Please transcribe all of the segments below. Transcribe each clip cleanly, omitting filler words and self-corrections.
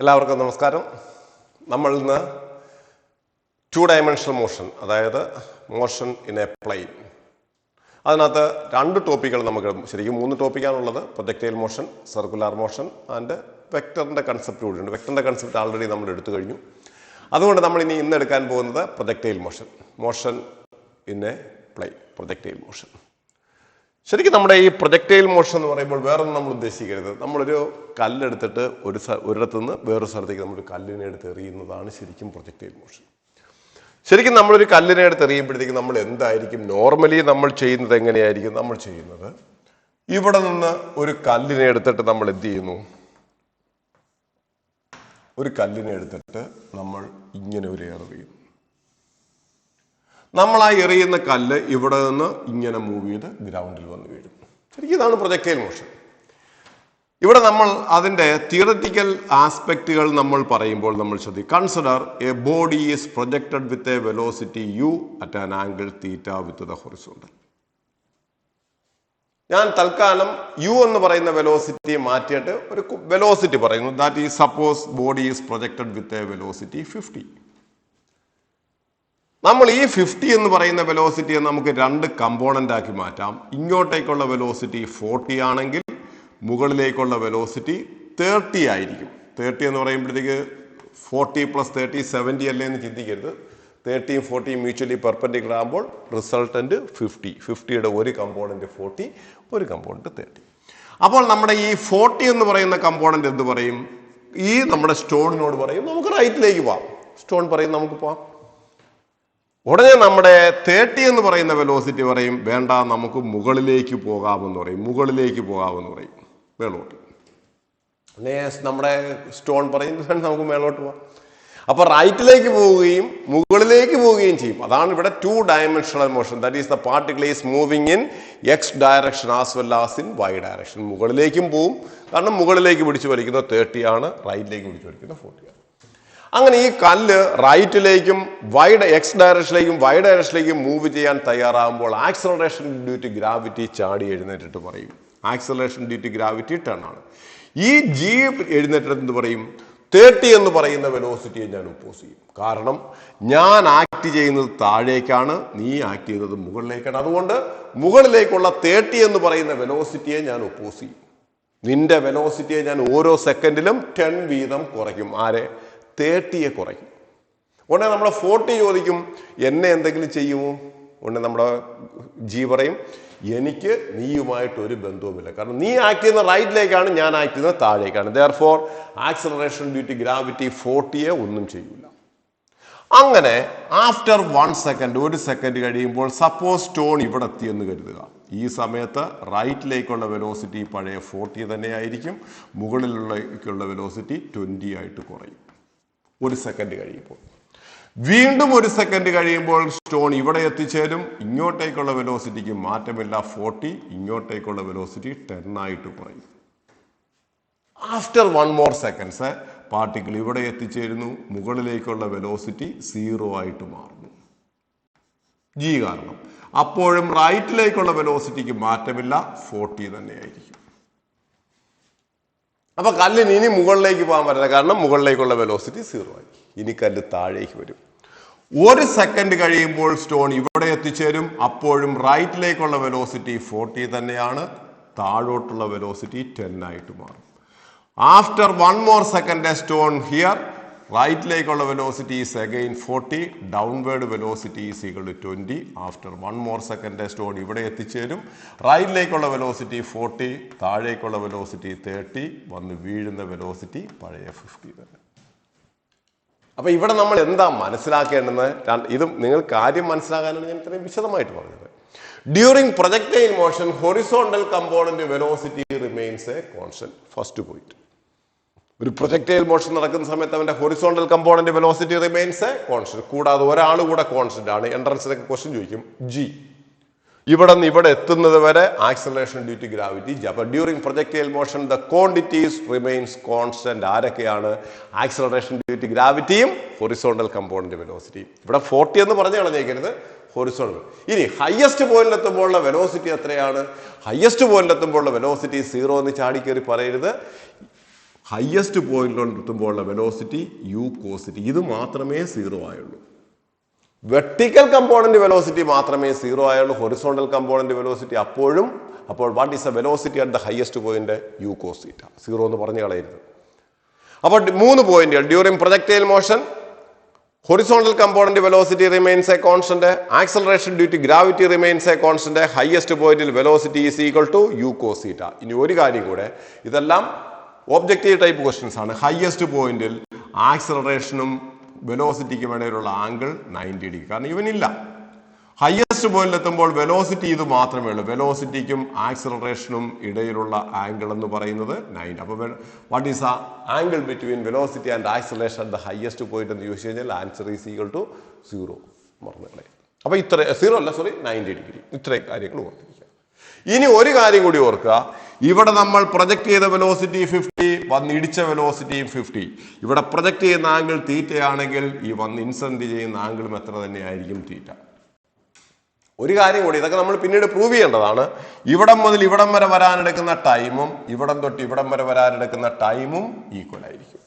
എല്ലാവർക്കും നമസ്കാരം. നമ്മൾ ഇന്ന് 2-dimensional മോഷൻ, അതായത് മോഷൻ ഇൻ എ പ്ലെയിൻ, അതിനകത്ത് രണ്ട് ടോപ്പിക്കുകൾ നമുക്ക് ശരിക്കും 3 ടോപ്പിക്കാണുള്ളത്. Projectile motion, circular motion and വെക്ടറിൻ്റെ കൺസെപ്റ്റ് കൂടിയുണ്ട്. വെക്ടറിൻ്റെ കൺസെപ്റ്റ് ആൾറെഡി നമ്മൾ എടുത്തു കഴിഞ്ഞു. അതുകൊണ്ട് നമ്മൾ ഇന്ന് എടുക്കാൻ പോകുന്നത് projectile motion, motion in a plane, projectile motion. ശരിക്കും നമ്മുടെ ഈ പ്രൊജക്ടൈൽ മോഷൻ എന്ന് പറയുമ്പോൾ വേറൊന്നും നമ്മൾ ഉദ്ദേശിക്കരുത്. നമ്മളൊരു കല്ലെടുത്തിട്ട് ഒരിടത്തു നിന്ന് വേറൊരു സ്ഥലത്തേക്ക് നമ്മളൊരു കല്ലിനെ എടുത്ത് എറിയുന്നതാണ് ശരിക്കും പ്രൊജക്ടൈൽ മോഷൻ. ശരിക്കും നമ്മളൊരു കല്ലിനെ എടുത്ത് എറിയുമ്പോഴത്തേക്ക് നമ്മൾ എന്തായിരിക്കും നോർമലി നമ്മൾ ചെയ്യുന്നത്? എങ്ങനെയായിരിക്കും നമ്മൾ ചെയ്യുന്നത്? ഇവിടെ നിന്ന് ഒരു കല്ലിനെ എടുത്തിട്ട് നമ്മൾ എന്ത് ചെയ്യുന്നു? ഒരു കല്ലിനെ എടുത്തിട്ട് നമ്മൾ ഇങ്ങനെ ഒരു എറിയുന്നു. നമ്മൾ ആ എറിയുന്ന കല്ല് ഇവിടെ നിന്ന് ഇങ്ങനെ മൂവ് ചെയ്ത് ഗ്രൗണ്ടിൽ വന്ന് വീഴും. ശരിക്കും ഇതാണ് പ്രൊജക്ടൈൽ മോഷൻ. ഇവിടെ നമ്മൾ അതിൻ്റെ തിയററ്റിക്കൽ ആസ്പെക്റ്റുകൾ നമ്മൾ പറയുമ്പോൾ നമ്മൾ ശ്രദ്ധിക്കും. Consider a body is projected with a velocity u at an angle θ with the horizontal. ഞാൻ തൽക്കാലം u എന്ന് പറയുന്ന വെലോസിറ്റി മാറ്റിയിട്ട് ഒരു വെലോസിറ്റി പറയുന്നു. That is suppose body is projected with a velocity 50. നമ്മൾ ഈ 50 എന്ന് പറയുന്ന വെലോസിറ്റിയെ നമുക്ക് 2 കമ്പോണന്റ് ആക്കി മാറ്റാം. ഇങ്ങോട്ടേക്കുള്ള വെലോസിറ്റി 40 ആണെങ്കിൽ മുകളിലേക്കുള്ള വെലോസിറ്റി 30 ആയിരിക്കും. 30 എന്ന് പറയുമ്പോഴത്തേക്ക് 40 + 30 70 അല്ലേ എന്ന് ചിന്തിക്കരുത്. 30 40 മ്യൂച്വലി പെർപെൻഡിക്കുലർ ആകുമ്പോൾ റിസൾട്ടന്റ് 50. 50യുടെ ഒരു കമ്പോണന്റ് 40, ഒരു കമ്പോണന്റ് 30. അപ്പോൾ നമ്മുടെ ഈ 40 എന്ന് പറയുന്ന കമ്പോണന്റ് എന്ത് പറയും? ഈ നമ്മുടെ സ്റ്റോണിനോട് പറയും നമുക്ക് റൈറ്റിലേക്ക് പോവാം. സ്റ്റോൺ പറയും നമുക്ക് പോവാം. ഉടനെ നമ്മുടെ 30 എന്ന് പറയുന്ന വെലോസിറ്റി പറയും വേണ്ട, നമുക്ക് മുകളിലേക്ക് പോകാമെന്ന് പറയും. മുകളിലേക്ക് പോകാമെന്ന് പറയും, മേളോട്ട്. നമ്മുടെ സ്റ്റോൺ പറയും നമുക്ക് മേളോട്ട് പോവാം. അപ്പൊ റൈറ്റിലേക്ക് പോവുകയും മുകളിലേക്ക് പോവുകയും ചെയ്യും. അതാണ് ഇവിടെ 2-dimensional motion. That is the particle is moving in x direction as well as in y direction. മുകളിലേക്കും പോവും, കാരണം മുകളിലേക്ക് പിടിച്ചു വലിക്കുന്നത് 30 ആണ്, റൈറ്റിലേക്ക് പിടിച്ചു വലിക്കുന്നത് 40 ആണ്. അങ്ങനെ ഈ കല്ല് റൈറ്റിലേക്കും x ഡയറക്ഷനിലേക്കും y ഡയറക്ഷനിലേക്കും മൂവ് ചെയ്യാൻ തയ്യാറാകുമ്പോൾ ആക്സലറേഷൻ ഡ്യൂ ടു ഗ്രാവിറ്റി ചാടി എഴുന്നേറ്റിട്ട് പറയും ആക്സലറേഷൻ ഡ്യൂ ടു ഗ്രാവിറ്റി 10 ആണ്. ഈ g എഴുന്നേറ്റിട്ട് എന്ത് പറയും? 30 എന്ന് പറയുന്ന വെലോസിറ്റിയെ ഞാൻ ഒപ്പോസ് ചെയ്യും. കാരണം ഞാൻ ആക്ട് ചെയ്യുന്നത് താഴേക്കാണ്, നീ ആക്ട് ചെയ്യുന്നത് മുകളിലേക്കാണ്. അതുകൊണ്ട് മുകളിലേക്കുള്ള 30 എന്ന് പറയുന്ന വെലോസിറ്റിയെ ഞാൻ ഒപ്പോസ് ചെയ്യും. നിന്റെ വെലോസിറ്റിയെ ഞാൻ ഓരോ സെക്കൻഡിലും 10 വീതം കുറയ്ക്കും. ആരെ? 30യെ കുറയ്ക്കും. ഉടനെ നമ്മുടെ 40 ചോദിക്കും എന്നെ എന്തെങ്കിലും ചെയ്യുമോ? ഉടനെ നമ്മുടെ ജി പറയും എനിക്ക് നീയുമായിട്ട് ഒരു ബന്ധവുമില്ല, കാരണം നീ ആക്ട് ചെയ്യുന്ന റൈറ്റിലേക്കാണ്, ഞാൻ ആക്ട് ചെയ്യുന്നത് താഴേക്കാണ്. Therefore acceleration due to gravity 40യെ ഒന്നും ചെയ്യില്ല. അങ്ങനെ ആഫ്റ്റർ 1 സെക്കൻഡ്, ഒരു സെക്കൻഡ് കഴിയുമ്പോൾ സപ്പോസ് സ്റ്റോൺ ഇവിടെ എത്തിയെന്ന് കരുതുക. ഈ സമയത്ത് റൈറ്റിലേക്കുള്ള വെലോസിറ്റി പഴയ 40 തന്നെയായിരിക്കും, മുകളിലേക്കുള്ള വെലോസിറ്റി 20 ആയിട്ട് കുറയും. 1 സെക്കൻഡ് കഴിയുമ്പോൾ വീണ്ടും 1 സെക്കൻഡ് കഴിയുമ്പോൾ സ്റ്റോൺ ഇവിടെ എത്തിച്ചേരും. ഇങ്ങോട്ടേക്കുള്ള വെലോസിറ്റിക്ക് മാറ്റമില്ല, 40. ഇങ്ങോട്ടേക്കുള്ള വെലോസിറ്റി 10 ആയിട്ട് കുറയും. ആഫ്റ്റർ 1 more സെക്കൻഡ്സ് പാർട്ടിക്കിൾ ഇവിടെ എത്തിച്ചേരുന്നു. മുകളിലേക്കുള്ള വെലോസിറ്റി 0 ആയിട്ട് മാറുന്നു, ജി കാരണം. അപ്പോഴും റൈറ്റിലേക്കുള്ള വെലോസിറ്റിക്ക് മാറ്റമില്ല, 40 തന്നെയായിരിക്കും. അപ്പൊ കല്ലിന് ഇനി മുകളിലേക്ക് പോകാൻ പറ്റില്ല, കാരണം മുകളിലേക്കുള്ള വെലോസിറ്റി 0 ആയി. ഇനി കല്ല് താഴേക്ക് വരും. 1 സെക്കൻഡ് കഴിയുമ്പോൾ സ്റ്റോൺ ഇവിടെ എത്തിച്ചേരും. അപ്പോഴും റൈറ്റിലേക്കുള്ള വെലോസിറ്റി 40 തന്നെയാണ്, താഴോട്ടുള്ള വെലോസിറ്റി 10 ആയിട്ട് മാറും. After 1 more second stone here, റൈറ്റിലേക്കുള്ള velocity is again 40, downward velocity is equal to 20. After 1 more second stone ഇവിടെ എത്തിച്ചേരും. റൈറ്റിലേക്കുള്ള വെലോസിറ്റി 40, താഴേക്കുള്ള വെലോസിറ്റി 30, വന്ന് വീഴുന്ന വെലോസിറ്റി പഴയ 50 തന്നെ. അപ്പൊ ഇവിടെ നമ്മൾ എന്താ മനസ്സിലാക്കേണ്ടത്? ഇത് നിങ്ങൾ കാര്യം മനസ്സിലാക്കാനാണ് ഞാൻ ഇത്രയും വിശദമായിട്ട് പറഞ്ഞത്. During projectile motion horizontal component velocity remains a constant. First point, ഒരു പ്രൊജക്ടൈൽ മോഷൻ നടക്കുന്ന സമയത്ത് അവന്റെ horizontal component velocity remains a constant. കൂടാതെ ഒരാൾ കൂടെ കോൺസ്റ്റന്റ് ആണ്. എൻട്രൻസിലൊക്കെ ക്വസ്റ്റ്യൻ ചോദിക്കും ജി. ഇവിടെ നിന്ന് ഇവിടെ എത്തുന്നത് വരെ ആക്സലറേഷൻ ഡ്യൂ ടു ഗ്രാവിറ്റി. അപ്പൊ during projectile motion the quantities remains constant. ആരൊക്കെയാണ്? ആക്സലറേഷൻ ഡ്യൂ ടു ഗ്രാവിറ്റിയും ഹൊറിസോണ്ടൽ കമ്പോണന്റ് വെലോസിറ്റിയും. ഇവിടെ 40 എന്ന് പറഞ്ഞു കളഞ്ഞേക്കരുത്, ഹൊറിസോണ്ടൽ. ഇനി ഹയസ്റ്റ് പോയിന്റിൽ എത്തുമ്പോഴുള്ള വെലോസിറ്റി എത്രയാണ്? ഹയസ്റ്റ് പോയിന്റിൽ എത്തുമ്പോഴുള്ള വെലോസിറ്റി 0 എന്ന് ചാടിക്കേറി പറയരുത്. ഹയസ്റ്റ് പോയിന്റിലെത്തുമ്പോഴുള്ള വെലോസിറ്റി യു കോസ് ടി. ഇത് മാത്രമേ 0 ആയുള്ളൂ. വെർട്ടിക്കൽ കമ്പോണന്റ് വെലോസിറ്റി മാത്രമേ 0 ആയുള്ളൂ. ഹൊറിസോണ്ടൽ കമ്പോണന്റ് വെലോസിറ്റി അപ്പോഴും. അപ്പോൾ what is a velocity at the highest point? U cos theta. 0 എന്ന് പറഞ്ഞു കളയരുത്. അപ്പോൾ 3 പോയിന്റുകൾ. During projectile motion horizontal component velocity remains a constant, acceleration due to gravity remains a constant, highest point velocity is equal to u cos theta. ഇനി ഒരു കാര്യം കൂടെ, ഇതെല്ലാം ഒബ്ജക്റ്റീവ് ടൈപ്പ് ക്വസ്റ്റ്യൻസ് ആണ്. ഹയസ്റ്റ് പോയിന്റിൽ ആക്സലറേഷനും വെലോസിറ്റിക്കും ഇടയിലുള്ള ആംഗിൾ 90 ഡിഗ്രി. കാരണം ഇവനില്ല. Highest പോയിന്റിൽ എത്തുമ്പോൾ വെലോസിറ്റി ഇത് മാത്രമേ ഉള്ളൂ. വെലോസിറ്റിക്കും ആക്സലറേഷനും ഇടയിലുള്ള ആംഗിൾ എന്ന് പറയുന്നത് 90. അപ്പോൾ വാട്ട് ഈസ് ആ angle between velocity and acceleration at the highest point എന്ന് ചോദിച്ചു കഴിഞ്ഞാൽ ആൻസർ ഈസ് ഈക്വൽ ടു 0. മറന്നുകളെ. അപ്പോൾ ഇത്ര 0 അല്ല, സോറി, 90 ഡിഗ്രി. ഇത്രയും കാര്യങ്ങൾ ഓർത്തിരിക്കുക. ഇനി ഒരു കാര്യം കൂടി ഓർക്കുക. ഇവിടെ നമ്മൾ പ്രൊജക്ട് ചെയ്ത വെലോസിറ്റി 50, വന്നിടിച്ച വെലോസിറ്റിയും 50. ഇവിടെ പ്രൊജക്ട് ചെയ്യുന്ന ആംഗിൾ തീറ്റയാണെങ്കിൽ ഈ വന്ന് ഇൻസിഡന്റ് ചെയ്യുന്ന ആംഗിളും എത്ര തന്നെയായിരിക്കും? തീറ്റ. ഒരു കാര്യം കൂടി, ഇതൊക്കെ നമ്മൾ പിന്നീട് പ്രൂവ് ചെയ്യേണ്ടതാണ്. ഇവിടം മുതൽ ഇവിടം വരെ വരാനെടുക്കുന്ന ടൈമും ഇവിടം തൊട്ട് ഇവിടം വരെ വരാനെടുക്കുന്ന ടൈമും ഈക്വൽ ആയിരിക്കും.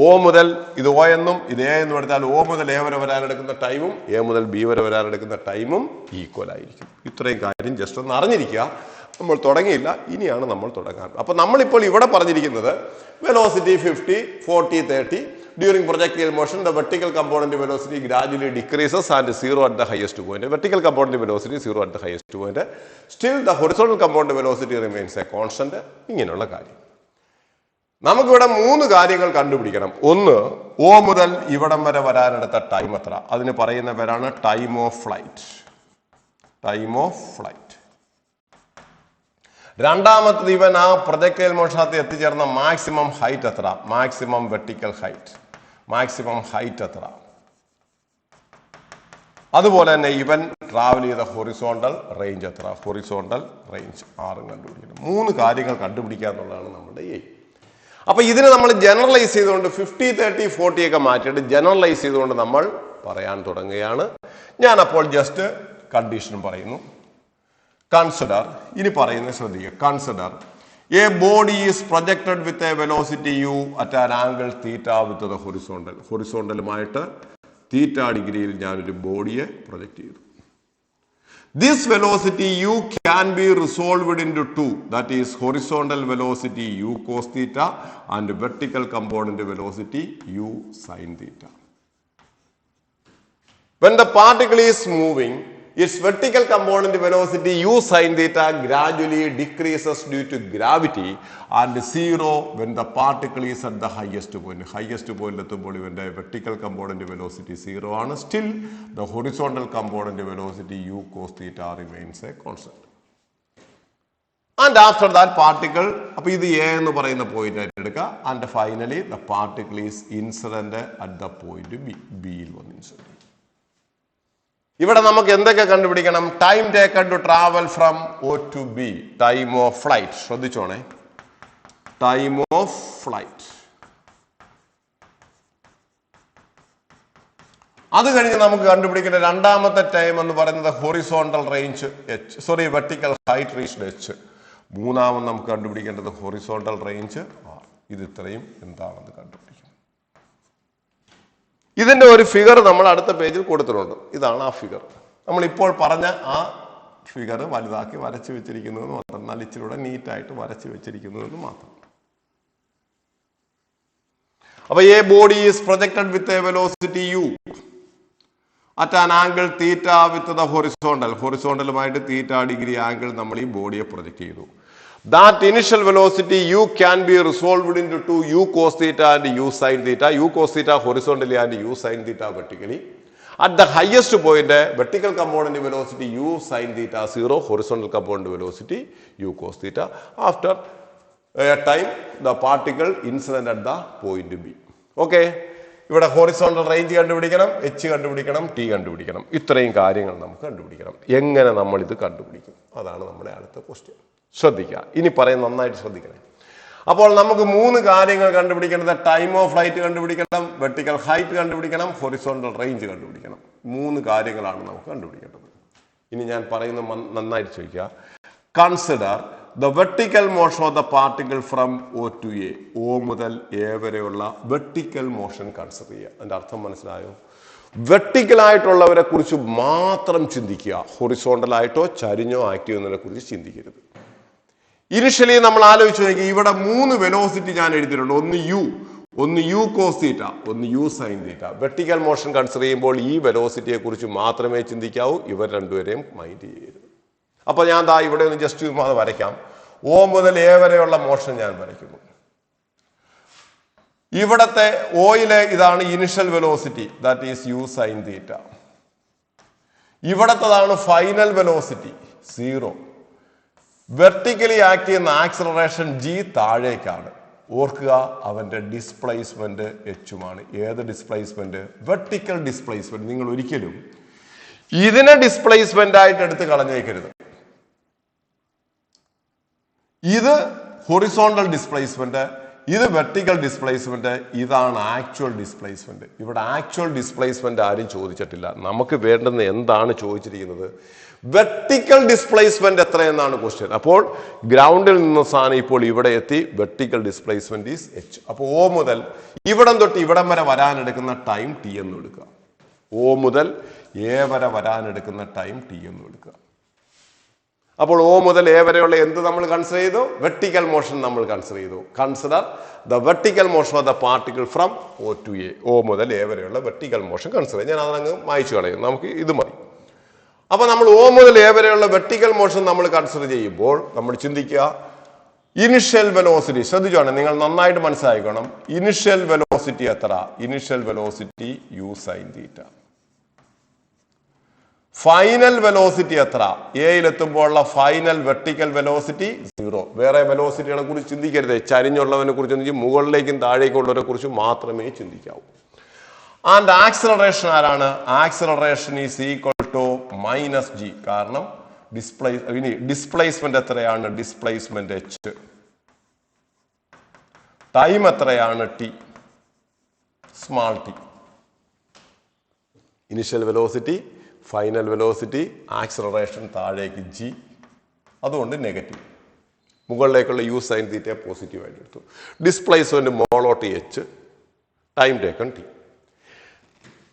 O മുതൽ ഇത് O എന്നും ഇത് A എന്നും എടുത്താൽ O മുതൽ A വരെ വരാനെടുക്കുന്ന ടൈമും A മുതൽ B വരെ വരാനെടുക്കുന്ന ടൈമും ഈക്വൽ ആയിരിക്കും. ഇത്രയും കാര്യം ജസ്റ്റ് ഒന്ന് അറിഞ്ഞിരിക്കുക. നമ്മൾ തുടങ്ങിയില്ല, ഇനിയാണ് നമ്മൾ തുടങ്ങാൻ. അപ്പൊ നമ്മളിപ്പോൾ ഇവിടെ പറഞ്ഞിരിക്കുന്നത് velocity 50, 40, 30. During projectile motion, the vertical component velocity gradually decreases and 0 at the highest point. Vertical component velocity 0 at the highest point. Still, the horizontal component velocity remains a constant. ഇങ്ങനെയുള്ള കാര്യം. നമുക്കിവിടെ 3 കാര്യങ്ങൾ കണ്ടുപിടിക്കണം. ഒന്ന്, O മുതൽ ഇവിടം വരെ വരാനെടുത്ത time എത്ര? അതിന് പറയുന്ന പേരാണ് time of flight. Time of flight. രണ്ടാമത്തത്, ഇവൻ ആ പ്രൊജക്ടൈൽ മോഷണത്തിൽ എത്തിച്ചേർന്ന മാക്സിമം ഹൈറ്റ് എത്ര? Maximum vertical height. Maximum height എത്ര? അതുപോലെ തന്നെ ഇവൻ ട്രാവൽ ചെയ്ത ഹൊറിസോണ്ടൽ റേഞ്ച് എത്ര? ഹൊറിസോണ്ടൽ റേഞ്ച് 6 കണ്ടുപിടിക്കണം. 3 കാര്യങ്ങൾ കണ്ടുപിടിക്കുക എന്നുള്ളതാണ് നമ്മുടെ എയിം. അപ്പൊ ഇതിനെ നമ്മൾ ജനറലൈസ് ചെയ്തുകൊണ്ട് 50, 30, 40 ഒക്കെ മാറ്റിയിട്ട് ജനറലൈസ് ചെയ്തുകൊണ്ട് നമ്മൾ പറയാൻ തുടങ്ങുകയാണ്. ഞാൻ അപ്പോൾ ജസ്റ്റ് കണ്ടീഷനും പറയുന്നു. കൺസിഡർ, ഇനി പറയുന്നത് ശ്രദ്ധിക്കുക. Consider a body is projected with a velocity u at an angle theta with the horizontal. ഹൊറിസോണ്ടലുമായിട്ട് theta ഡിഗ്രിയിൽ ഞാനൊരു ബോഡിയെ പ്രൊജക്ട് ചെയ്തു. This velocity u can be resolved into 2. That is horizontal velocity u cos theta and vertical component velocity u sin theta. When the particle is moving, its vertical component velocity u sin theta gradually decreases due to gravity and 0 when the particle is at the highest point. Highest point എത്തുമ്പോൾ ഇവന്റെ vertical component velocity 0 ആണ്. Still the horizontal component velocity u cos theta remains a constant. And after that particle, അപ്പോൾ ഇത് A എന്ന് പറയുന്ന point ആയിട്ട് എടുക്കുക. And finally the particle is incident at the point B. B യിൽ വന്ന് incident. ഇവിടെ നമുക്ക് എന്തൊക്കെ കണ്ടുപിടിക്കണം? Time taken to travel from O to B. Time of flight. ശ്രദ്ധിച്ചോണേ, ടൈം ഓഫ് ഫ്ലൈറ്റ്. അത് കഴിഞ്ഞ് നമുക്ക് കണ്ടുപിടിക്കേണ്ട രണ്ടാമത്തെ ടൈം എന്ന് പറയുന്നത് horizontal range vertical height reached H. മൂന്നാമത് നമുക്ക് കണ്ടുപിടിക്കേണ്ടത് ഹൊറിസോണ്ടൽ റേഞ്ച് R. ഇത് ഇത്രയും എന്താണെന്ന് കണ്ടുപിടിക്കും. ഇതിന്റെ ഒരു ഫിഗർ നമ്മൾ അടുത്ത പേജിൽ കൊടുത്തിട്ടുണ്ട്. ഇതാണ് ആ ഫിഗർ. നമ്മൾ ഇപ്പോൾ പറഞ്ഞ ആ ഫിഗർ വലുതാക്കി വരച്ചു വെച്ചിരിക്കുന്നതെന്ന് മാത്രം. എന്നാൽ ഇച്ചിലൂടെ നീറ്റായിട്ട് വരച്ചു വെച്ചിരിക്കുന്നതെന്ന് മാത്രം. അപ്പൊ a body is projected with a velocity u at an angle theta with the horizontal. ഹൊറിസോണ്ടലുമായിട്ട് തീറ്റ ഡിഗ്രി ആംഗിൾ നമ്മൾ ഈ ബോഡിയെ പ്രൊജക്ട് ചെയ്തു. That initial velocity u can be resolved into 2, u cos theta and u sin theta. U cos theta horizontally and u sin theta vertically. At the highest point, vertical component velocity u sin theta 0, horizontal component velocity u cos theta. After a time, the particle incident at the point B. Okay. ഇവിടെ horizontal range കണ്ടുപിടിക്കണം, H കണ്ടുപിടിക്കണം, T കണ്ടുപിടിക്കണം. ഇത്രയും കാര്യങ്ങൾ നമുക്ക് കണ്ടുപിടിക്കണം. എങ്ങനെ നമ്മൾ ഇത് കണ്ടുപിടിക്കും? അതാണ് നമ്മുടെ അടുത്ത ക്വസ്റ്റ്യൻ. ശ്രദ്ധിക്കുക, ഇനി പറയും, നന്നായിട്ട് ശ്രദ്ധിക്കണേ. അപ്പോൾ നമുക്ക് 3 കാര്യങ്ങൾ കണ്ടുപിടിക്കേണ്ടത്. ടൈം ഓഫ് ഫ്ലൈറ്റ് കണ്ടുപിടിക്കണം, വെർട്ടിക്കൽ ഹൈറ്റ് കണ്ടുപിടിക്കണം, ഹൊറിസോണ്ടൽ റേഞ്ച് കണ്ടുപിടിക്കണം. 3 കാര്യങ്ങളാണ് നമുക്ക് കണ്ടുപിടിക്കേണ്ടത്. ഇനി ഞാൻ പറയുന്നത് നന്നായിട്ട് ചോദിക്കുക. Consider the vertical motion of the particle from O to A. O മുതൽ A വരെയുള്ള വെർട്ടിക്കൽ മോഷൻ കൺസിഡർ ചെയ്യുക. അതിന്റെ അർത്ഥം മനസ്സിലായോ? വെർട്ടിക്കലായിട്ടുള്ളവരെ കുറിച്ച് മാത്രം ചിന്തിക്കുക. ഹൊറിസോണ്ടലായിട്ടോ ചരിഞ്ഞോ ആക്ട് ചെയ്യുന്നതിനെ കുറിച്ച് ചിന്തിക്കരുത്. ഇനിഷ്യലി നമ്മൾ ആലോചിച്ച് നോക്കി, ഇവിടെ 3 വെലോസിറ്റി ഞാൻ എഴുതിയിട്ടുണ്ട്. ഒന്ന് യു കോസ് തീറ്റ, ഒന്ന് u sine theta. Vertical motion consider ചെയ്യുമ്പോൾ ഈ വെലോസിറ്റിയെ കുറിച്ച് മാത്രമേ ചിന്തിക്കാവൂ. ഇവർ രണ്ടുപേരെയും മൈൻഡ് ചെയ്യരുത്. അപ്പൊ ഞാൻ ദാ ഇവിടെ ഒന്ന് ജസ്റ്റ് അത് വരയ്ക്കാം. O മുതൽ A വരെയുള്ള മോഷൻ ഞാൻ വരയ്ക്കുന്നു. ഇവിടത്തെ ഓയിലെ ഇതാണ് initial velocity, that is u sine theta. ഇവിടത്തതാണ് ഫൈനൽ വെലോസിറ്റി 0. വെർട്ടിക്കലി ആക്ട് ചെയ്യുന്ന ആക്സിലറേഷൻ G താഴേക്കാണ്. ഓർക്കുക, അവന്റെ ഡിസ്പ്ലേസ്മെന്റ് എച്ചുമാണ്. ഏത് ഡിസ്പ്ലേസ്മെന്റ്? Vertical displacement. നിങ്ങൾ ഒരിക്കലും ഇതിനെ ഡിസ്പ്ലേസ്മെന്റ് ആയിട്ട് എടുത്ത് കളഞ്ഞേക്കരുത്. ഇത് ഹൊറിസോണ്ടൽ ഡിസ്പ്ലേസ്മെന്റ്, ഇത് വെർട്ടിക്കൽ ഡിസ്പ്ലേസ്മെന്റ്, ഇതാണ് ആക്ച്വൽ ഡിസ്പ്ലേസ്മെന്റ്. ഇവിടെ ആക്ച്വൽ ഡിസ്പ്ലേസ്മെന്റ് ആരും ചോദിച്ചിട്ടില്ല. നമുക്ക് വേണ്ടുന്ന എന്താണ് ചോദിച്ചിരിക്കുന്നത്? വെർട്ടിക്കൽ ഡിസ്പ്ലേസ്മെന്റ് എത്രയെന്നാണ് ക്വസ്റ്റ്യൻ. അപ്പോൾ ഗ്രൗണ്ടിൽ നിന്ന് സാധനം ഇപ്പോൾ ഇവിടെ എത്തി. Vertical displacement is H. അപ്പോൾ O മുതൽ ഇവിടം തൊട്ട് ഇവിടം വരെ വരാനെടുക്കുന്ന ടൈം T എന്ന് എടുക്കുക. O മുതൽ A വരെ വരാനെടുക്കുന്ന ടൈം T എന്ന് എടുക്കുക. അപ്പോൾ O മുതൽ A വരെയുള്ള എന്ത് നമ്മൾ കൺസിഡർ ചെയ്തു? വെർട്ടിക്കൽ മോഷൻ നമ്മൾ കൺസിഡർ ചെയ്തു. Consider the vertical motion of the particle from O to A. O മുതൽ A വരെയുള്ള വെർട്ടിക്കൽ മോഷൻ കൺസിഡർ ചെയ്യും. ഞാൻ അതങ്ങ് മായ്ച്ചു കളയും. നമുക്ക് ഇത് മതി. അപ്പൊ നമ്മൾ O മുതൽ A വരെയുള്ള വെർട്ടിക്കൽ മോഷൻ നമ്മൾ കൺസിഡർ ചെയ്യുമ്പോൾ നമ്മൾ ചിന്തിക്കുക, ഇനിഷ്യൽ വെലോസിറ്റി. ശ്രദ്ധിച്ചോണം, നിങ്ങൾ നന്നായിട്ട് മനസ്സിലാക്കണം. ഇനിഷ്യൽ വെലോസിറ്റി എത്ര? Initial velocity u sine theta. Final velocity എത്ര? എയിലെത്തുമ്പോഴുള്ള ഫൈനൽ വെർട്ടിക്കൽ വെലോസിറ്റി 0. വേറെ വെലോസിറ്റികളെ കുറിച്ച് ചിന്തിക്കരുത്. ചരിഞ്ഞുള്ളവനെ കുറിച്ച് ചിന്തിച്ച് മുകളിലേക്കും താഴേക്കും ഉള്ളവരെ കുറിച്ച് മാത്രമേ ചിന്തിക്കാവൂ. ആൻഡ് ആക്സിലറേഷൻ ആരാണ്? Acceleration is equal to -G. കാരണം ഡിസ്പ്ലേസ്മെന്റ് എത്രയാണ്? Displacement H. ടൈം എത്രയാണ്? T, small t. Initial velocity, final velocity, acceleration താഴേക്ക് G, അതുകൊണ്ട് നെഗറ്റീവ്. മുകളിലേക്കുള്ള യു സൈൻ തീറ്റ പോസിറ്റീവ് ആയിട്ട് എടുത്തു. ഡിസ്പ്ലേസ്മെന്റ് മോളോട്ട് H, ടൈം ടേക്കൺ T.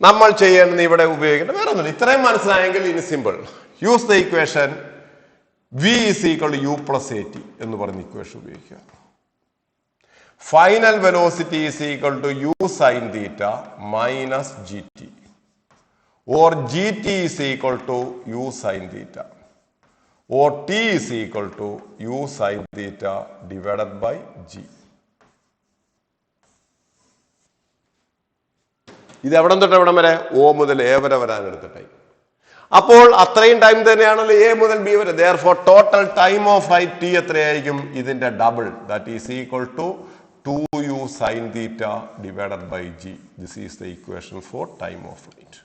നമ്മൾ ചെയ്യേണ്ടത് ഇവിടെ ഉപയോഗിക്കേണ്ട വേറെ ഒന്നുമില്ല. ഇത്രയും മനസ്സിലായെങ്കിൽ ഇനി simple. Use the equation V is equal to U plus AT എന്ന് പറഞ്ഞ ഇക്വേഷൻ ഉപയോഗിക്കുക. Final velocity is equal to U sin theta minus GT. or GT is equal to U sin theta, or T is equal to U sin theta divided by G. ഇത് എവിടെ തൊട്ട് എവിടെ വരെ? O മുതൽ A വരെ വരാനെടുത്ത time. അപ്പോൾ അത്രയും time തന്നെയാണല്ലോ A മുതൽ B വരെ. therefore total time of flight T എത്രയായിരിക്കും? ഇതിന്റെ double, that is equal to 2U sin theta divided by G. This is the equation for time of flight.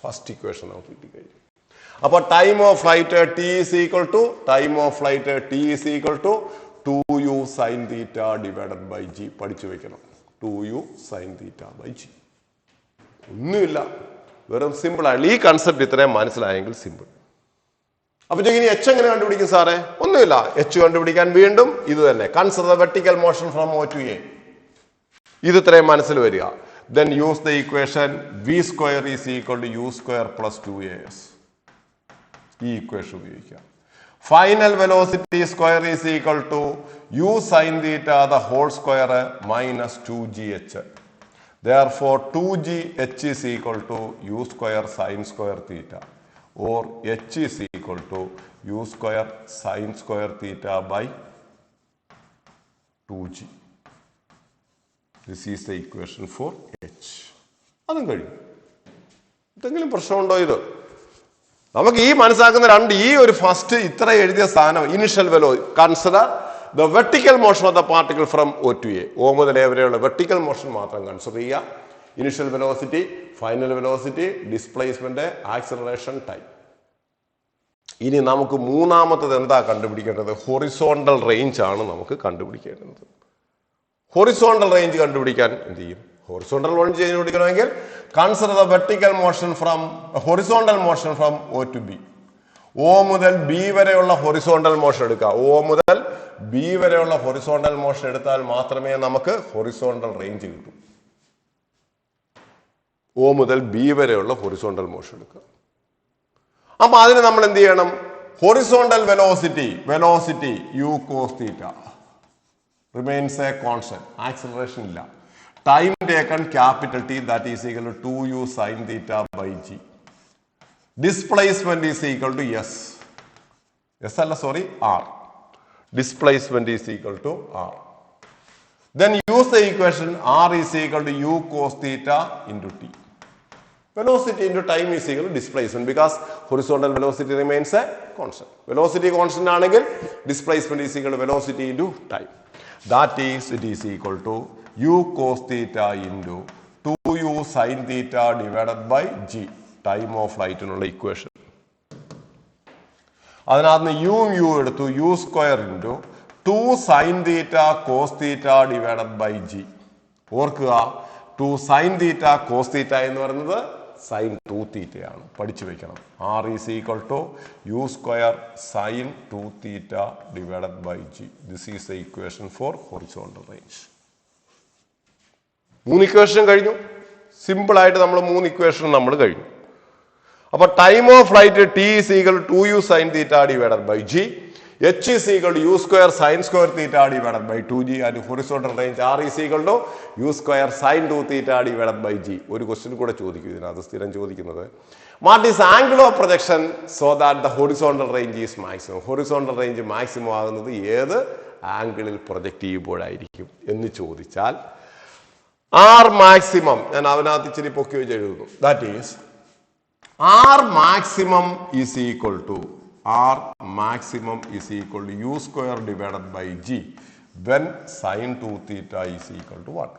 First equation നമുക്ക് കിട്ടിക്കഴിഞ്ഞു. അപ്പോൾ time of flight T is equal to 2U sin theta divided by G. പഠിച്ചു വെക്കണം. 2U sin theta by G. ഒന്നുമില്ല, വെറും simple ആയി. ഈ concept ഇത്രയും മനസ്സിലായെങ്കിൽ simple. അപ്പൊ ഇനി H എങ്ങനെ കണ്ടുപിടിക്കും സാറേ? ഒന്നുമില്ല. H കണ്ടുപിടിക്കാൻ വീണ്ടും ഇത് തന്നെ. Consider the vertical motion from O to A. ഇത് ഇത്രയും മനസ്സിൽ വരിക. Then use the equation V square is equal to U square plus 2AS. ഈ ഇക്വേഷൻ ഉപയോഗിക്കുക. Final velocity square is equal to U sin theta the whole square minus 2GH. Therefore 2GH is equal to U square sin square theta, or H is equal to U square sin square theta by 2G. This is the equation for H. അതും കഴിയും. എന്തെങ്കിലും പ്രശ്നമുണ്ടോ? ഇത് നമുക്ക് ഈ മനസ്സിലാക്കുന്ന ഈ ഒരു ഫസ്റ്റ് ഇത്ര എഴുതിയ സാധനം initial Velo consider the vertical motion of the particle from O to A. O മുതൽ A വരെയുള്ള വെർട്ടിക്കൽ മോഷൻ മാത്രം കൺസിഡർ ചെയ്യുക. Initial velocity, final velocity, displacement, acceleration, time. ഇനി നമുക്ക് മൂന്നാമത്തത് എന്താ കണ്ടുപിടിക്കേണ്ടത്? ഹൊറിസോണ്ടൽ റേഞ്ച് ആണ് നമുക്ക് കണ്ടുപിടിക്കേണ്ടത്. ഹൊറിസോണ്ടൽ റേഞ്ച് കണ്ടുപിടിക്കാൻ എന്ത് ചെയ്യും? ഹൊറിസോണ്ടൽ റേഞ്ച് കണ്ടുപിടിക്കണമെങ്കിൽ consider the vertical motion from horizontal motion from O to B. O മുതൽ B വരെയുള്ള ഹൊറിസോണ്ടൽ മോഷൻ എടുക്കുക. O മുതൽ ബി വരെയുള്ള ഹൊറിസോണ്ടൽ മോഷൻ എടുത്താൽ മാത്രമേ നമുക്ക് ഹൊറിസോണ്ടൽ റേഞ്ച് കിട്ടൂ. ഒ മുതൽ ബി വരെയുള്ള ഹൊറിസോണ്ടൽ മോഷൻ എടുക്കുക. അപ്പൊ അതിന് നമ്മൾ എന്ത് ചെയ്യണം? Horizontal velocity u cos theta remains a constant, acceleration ഇല്ല. Time taken capital T, that is equal to 2u sin theta by G. Displacement is equal to S അല്ല sorry R. Displacement is equal to R. Then use the equation r is equal to u cos theta into t. Velocity into time is equal to displacement because horizontal velocity remains a constant. Velocity constant ആണെങ്കിൽ displacement is equal to velocity into time. That is, it is equal to u cos theta into 2u sin theta divided by g. Time of flight എന്നുള്ള equation. അതിനകത്ത് u എടുത്തു, u square into 2 sin theta cos theta divided by g. ഓർക്കുക, 2 sin theta cos theta എന്ന് പറയുന്നത് sin 2 theta ആണ്. പഠിച്ചു വെക്കണം. r is equal to u square sin 2 theta divided by g. This is the equation for horizontal range. 3 equation കഴിഞ്ഞു. Simple ആയിട്ട് നമ്മൾ 3 equation നമ്മൾ കഴിഞ്ഞു. അപ്പൊ time of flight t is equal to 2u sin theta divided by g. h is equal to u square sin square theta divided by 2g and horizontal range r is equal to u square sin 2 theta divided by g. ഒരു question കൂടെ ചോദിക്കും ഇതിനകത്ത്, സ്ഥിരം ചോദിക്കുന്നത്. What is angle of projection so that the horizontal range is maximum? Horizontal range maximum ആകുന്നത് ഏത് ആംഗിളിൽ project ചെയ്യുമ്പോഴായിരിക്കും എന്ന് ചോദിച്ചാൽ r maximum, ഞാൻ അതിനകത്ത് ഇച്ചിരി പൊക്കി വെച്ച് എഴുതുന്നു. That is, r maximum is equal to u square divided by g when sin 2 theta is equal to what?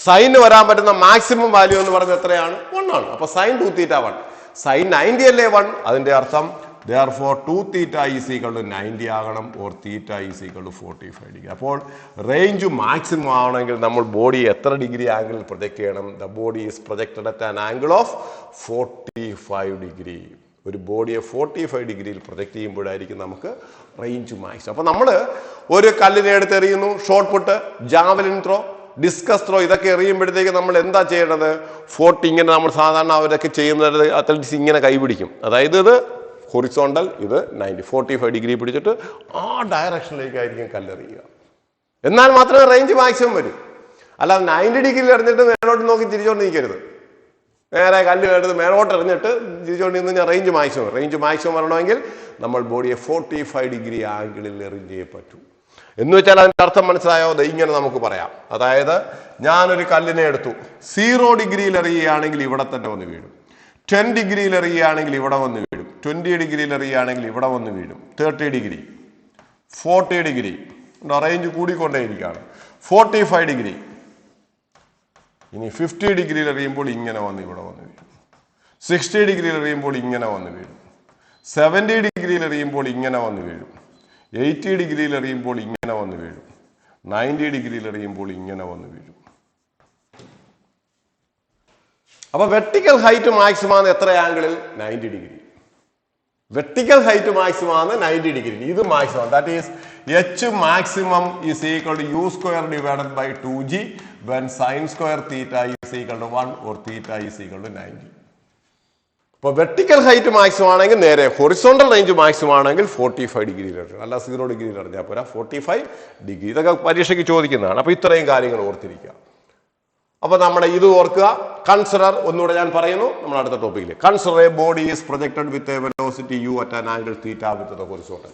സൈന് വരാൻ പറ്റുന്ന മാക്സിമം വാല്യൂ എന്ന് പറയുന്നത് എത്രയാണ്? 1 ആണ്. അപ്പൊ sin 2 theta 1, sin 90 അല്ലേ 1? അതിന്റെ അർത്ഥം therefore 2 theta is equal to 90 ആകണം, or theta is equal to 45 degree. അപ്പോൾ റേഞ്ച് മാക്സിമം ആവണമെങ്കിൽ നമ്മൾ ബോഡി എത്ര ഡിഗ്രി ആംഗിളിൽ പ്രൊജക്ട് ചെയ്യണം? The body is projected at an angle of 45 degree. ഒരു ബോഡിയെ 45 ഡിഗ്രിയിൽ പ്രൊജക്ട് ചെയ്യുമ്പോഴായിരിക്കും നമുക്ക് റേഞ്ച് മാക്സിമം. അപ്പൊ നമ്മൾ ഒരു കല്ലിനെ എടുത്ത് എറിയുന്നു, short put, javelin throw, discus throw, ഇതൊക്കെ എറിയുമ്പോഴത്തേക്ക് നമ്മൾ എന്താ ചെയ്യേണ്ടത്? 40 ഇങ്ങനെ നമ്മൾ സാധാരണ അവരൊക്കെ ചെയ്യുന്നത് അത്ലറ്റിക്സ് ഇങ്ങനെ കൈപിടിക്കും. അതായത് ഇത് ഹൊറിസോണ്ടൽ, ഇത് 45 ഡിഗ്രി പിടിച്ചിട്ട് ആ ഡയറക്ഷനിലേക്കായിരിക്കും കല്ലെറിയുക. എന്നാൽ മാത്രമേ റേഞ്ച് മാക്സിമം വരും. അല്ലാതെ 90 ഡിഗ്രിയിൽ എറിഞ്ഞിട്ട് മേലോട്ട് നോക്കി തിരിച്ചോണ്ടിരിക്കരുത്. നേരെ കല്ല് എടുത്ത് മേലോട്ട് എറിഞ്ഞിട്ട് തിരിച്ചുകൊണ്ട് നിന്ന് ഞാൻ റേഞ്ച് മാക്സിമം വരണമെങ്കിൽ നമ്മൾ ബോഡിയെ 45 ഡിഗ്രി ആംഗിളിൽ എറിഞ്ഞേ പറ്റൂ. എന്ന് വെച്ചാൽ അതിന്റെ അർത്ഥം മനസ്സിലായോ? ഇങ്ങനെ നമുക്ക് പറയാം. അതായത് ഞാനൊരു കല്ലിനെ എടുത്തു, 0 ഡിഗ്രിയിൽ എറിയുകയാണെങ്കിൽ ഇവിടെ തന്നെ വന്ന് വീഴും. 10 ഡിഗ്രിയിൽ എറിയുകയാണെങ്കിൽ ഇവിടെ വന്ന് വീഴും. 20 ഡിഗ്രിയിൽ എറിയുകയാണെങ്കിൽ ഇവിടെ വന്ന് വീഴും. 30 ഡിഗ്രി, 40 ഡിഗ്രി, റേഞ്ച് കൂടിക്കൊണ്ടേയിരിക്കുകയാണ്. 45 ഡിഗ്രി, ഇനി 50 ഡിഗ്രിയിൽ എറിയുമ്പോൾ ഇങ്ങനെ വന്ന് ഇവിടെ വന്ന് വീഴും. 60 ഡിഗ്രിയിൽ എറിയുമ്പോൾ ഇങ്ങനെ വന്ന് വീഴും. 70 ഡിഗ്രിയിൽ എറിയുമ്പോൾ ഇങ്ങനെ വന്ന് വീഴും. 80 ഡിഗ്രിയിൽ എറിയുമ്പോൾ ഇങ്ങനെ വന്ന് വീഴും. 90 ഡിഗ്രിയിൽ എറിയുമ്പോൾ ഇങ്ങനെ വന്ന് വീഴും. അപ്പൊ വെർട്ടിക്കൽ ഹൈറ്റ് മാക്സിമം ആണ് എത്ര ആംഗിളിൽ? 90 ഡിഗ്രി. വെർട്ടിക്കൽ ഹൈറ്റ് മാക്സിമം ആണ് 90 ഡിഗ്രി. ഇത് maximum. That is h maximum is equal to u square divided by 2g when sin square theta is equal to 1 or theta is equal to 90. അപ്പോൾ vertical height maximum ആണെങ്കിൽ നേരെ horizontal range maximum ആണെങ്കിൽ 45 ഡിഗ്രിയിൽ എറിയണം. അല്ല 0 ഡിഗ്രിയിൽ എറിഞ്ഞാൽ പോരാ, 45 degree. ഇതൊക്കെ പരീക്ഷയ്ക്ക് ചോദിക്കുന്നതാണ്. അപ്പൊ ഇത്രയും കാര്യങ്ങൾ ഓർത്തിരിക്കുക. അപ്പൊ നമ്മുടെ ഇത് ഓർക്കുക. കൺസിഡർ, ഒന്നുകൂടെ ഞാൻ പറയുന്നു നമ്മൾ അടുത്ത ടോപ്പിക്കിൽ. Consider a body is projected with a velocity u at an angle theta with the horizontal.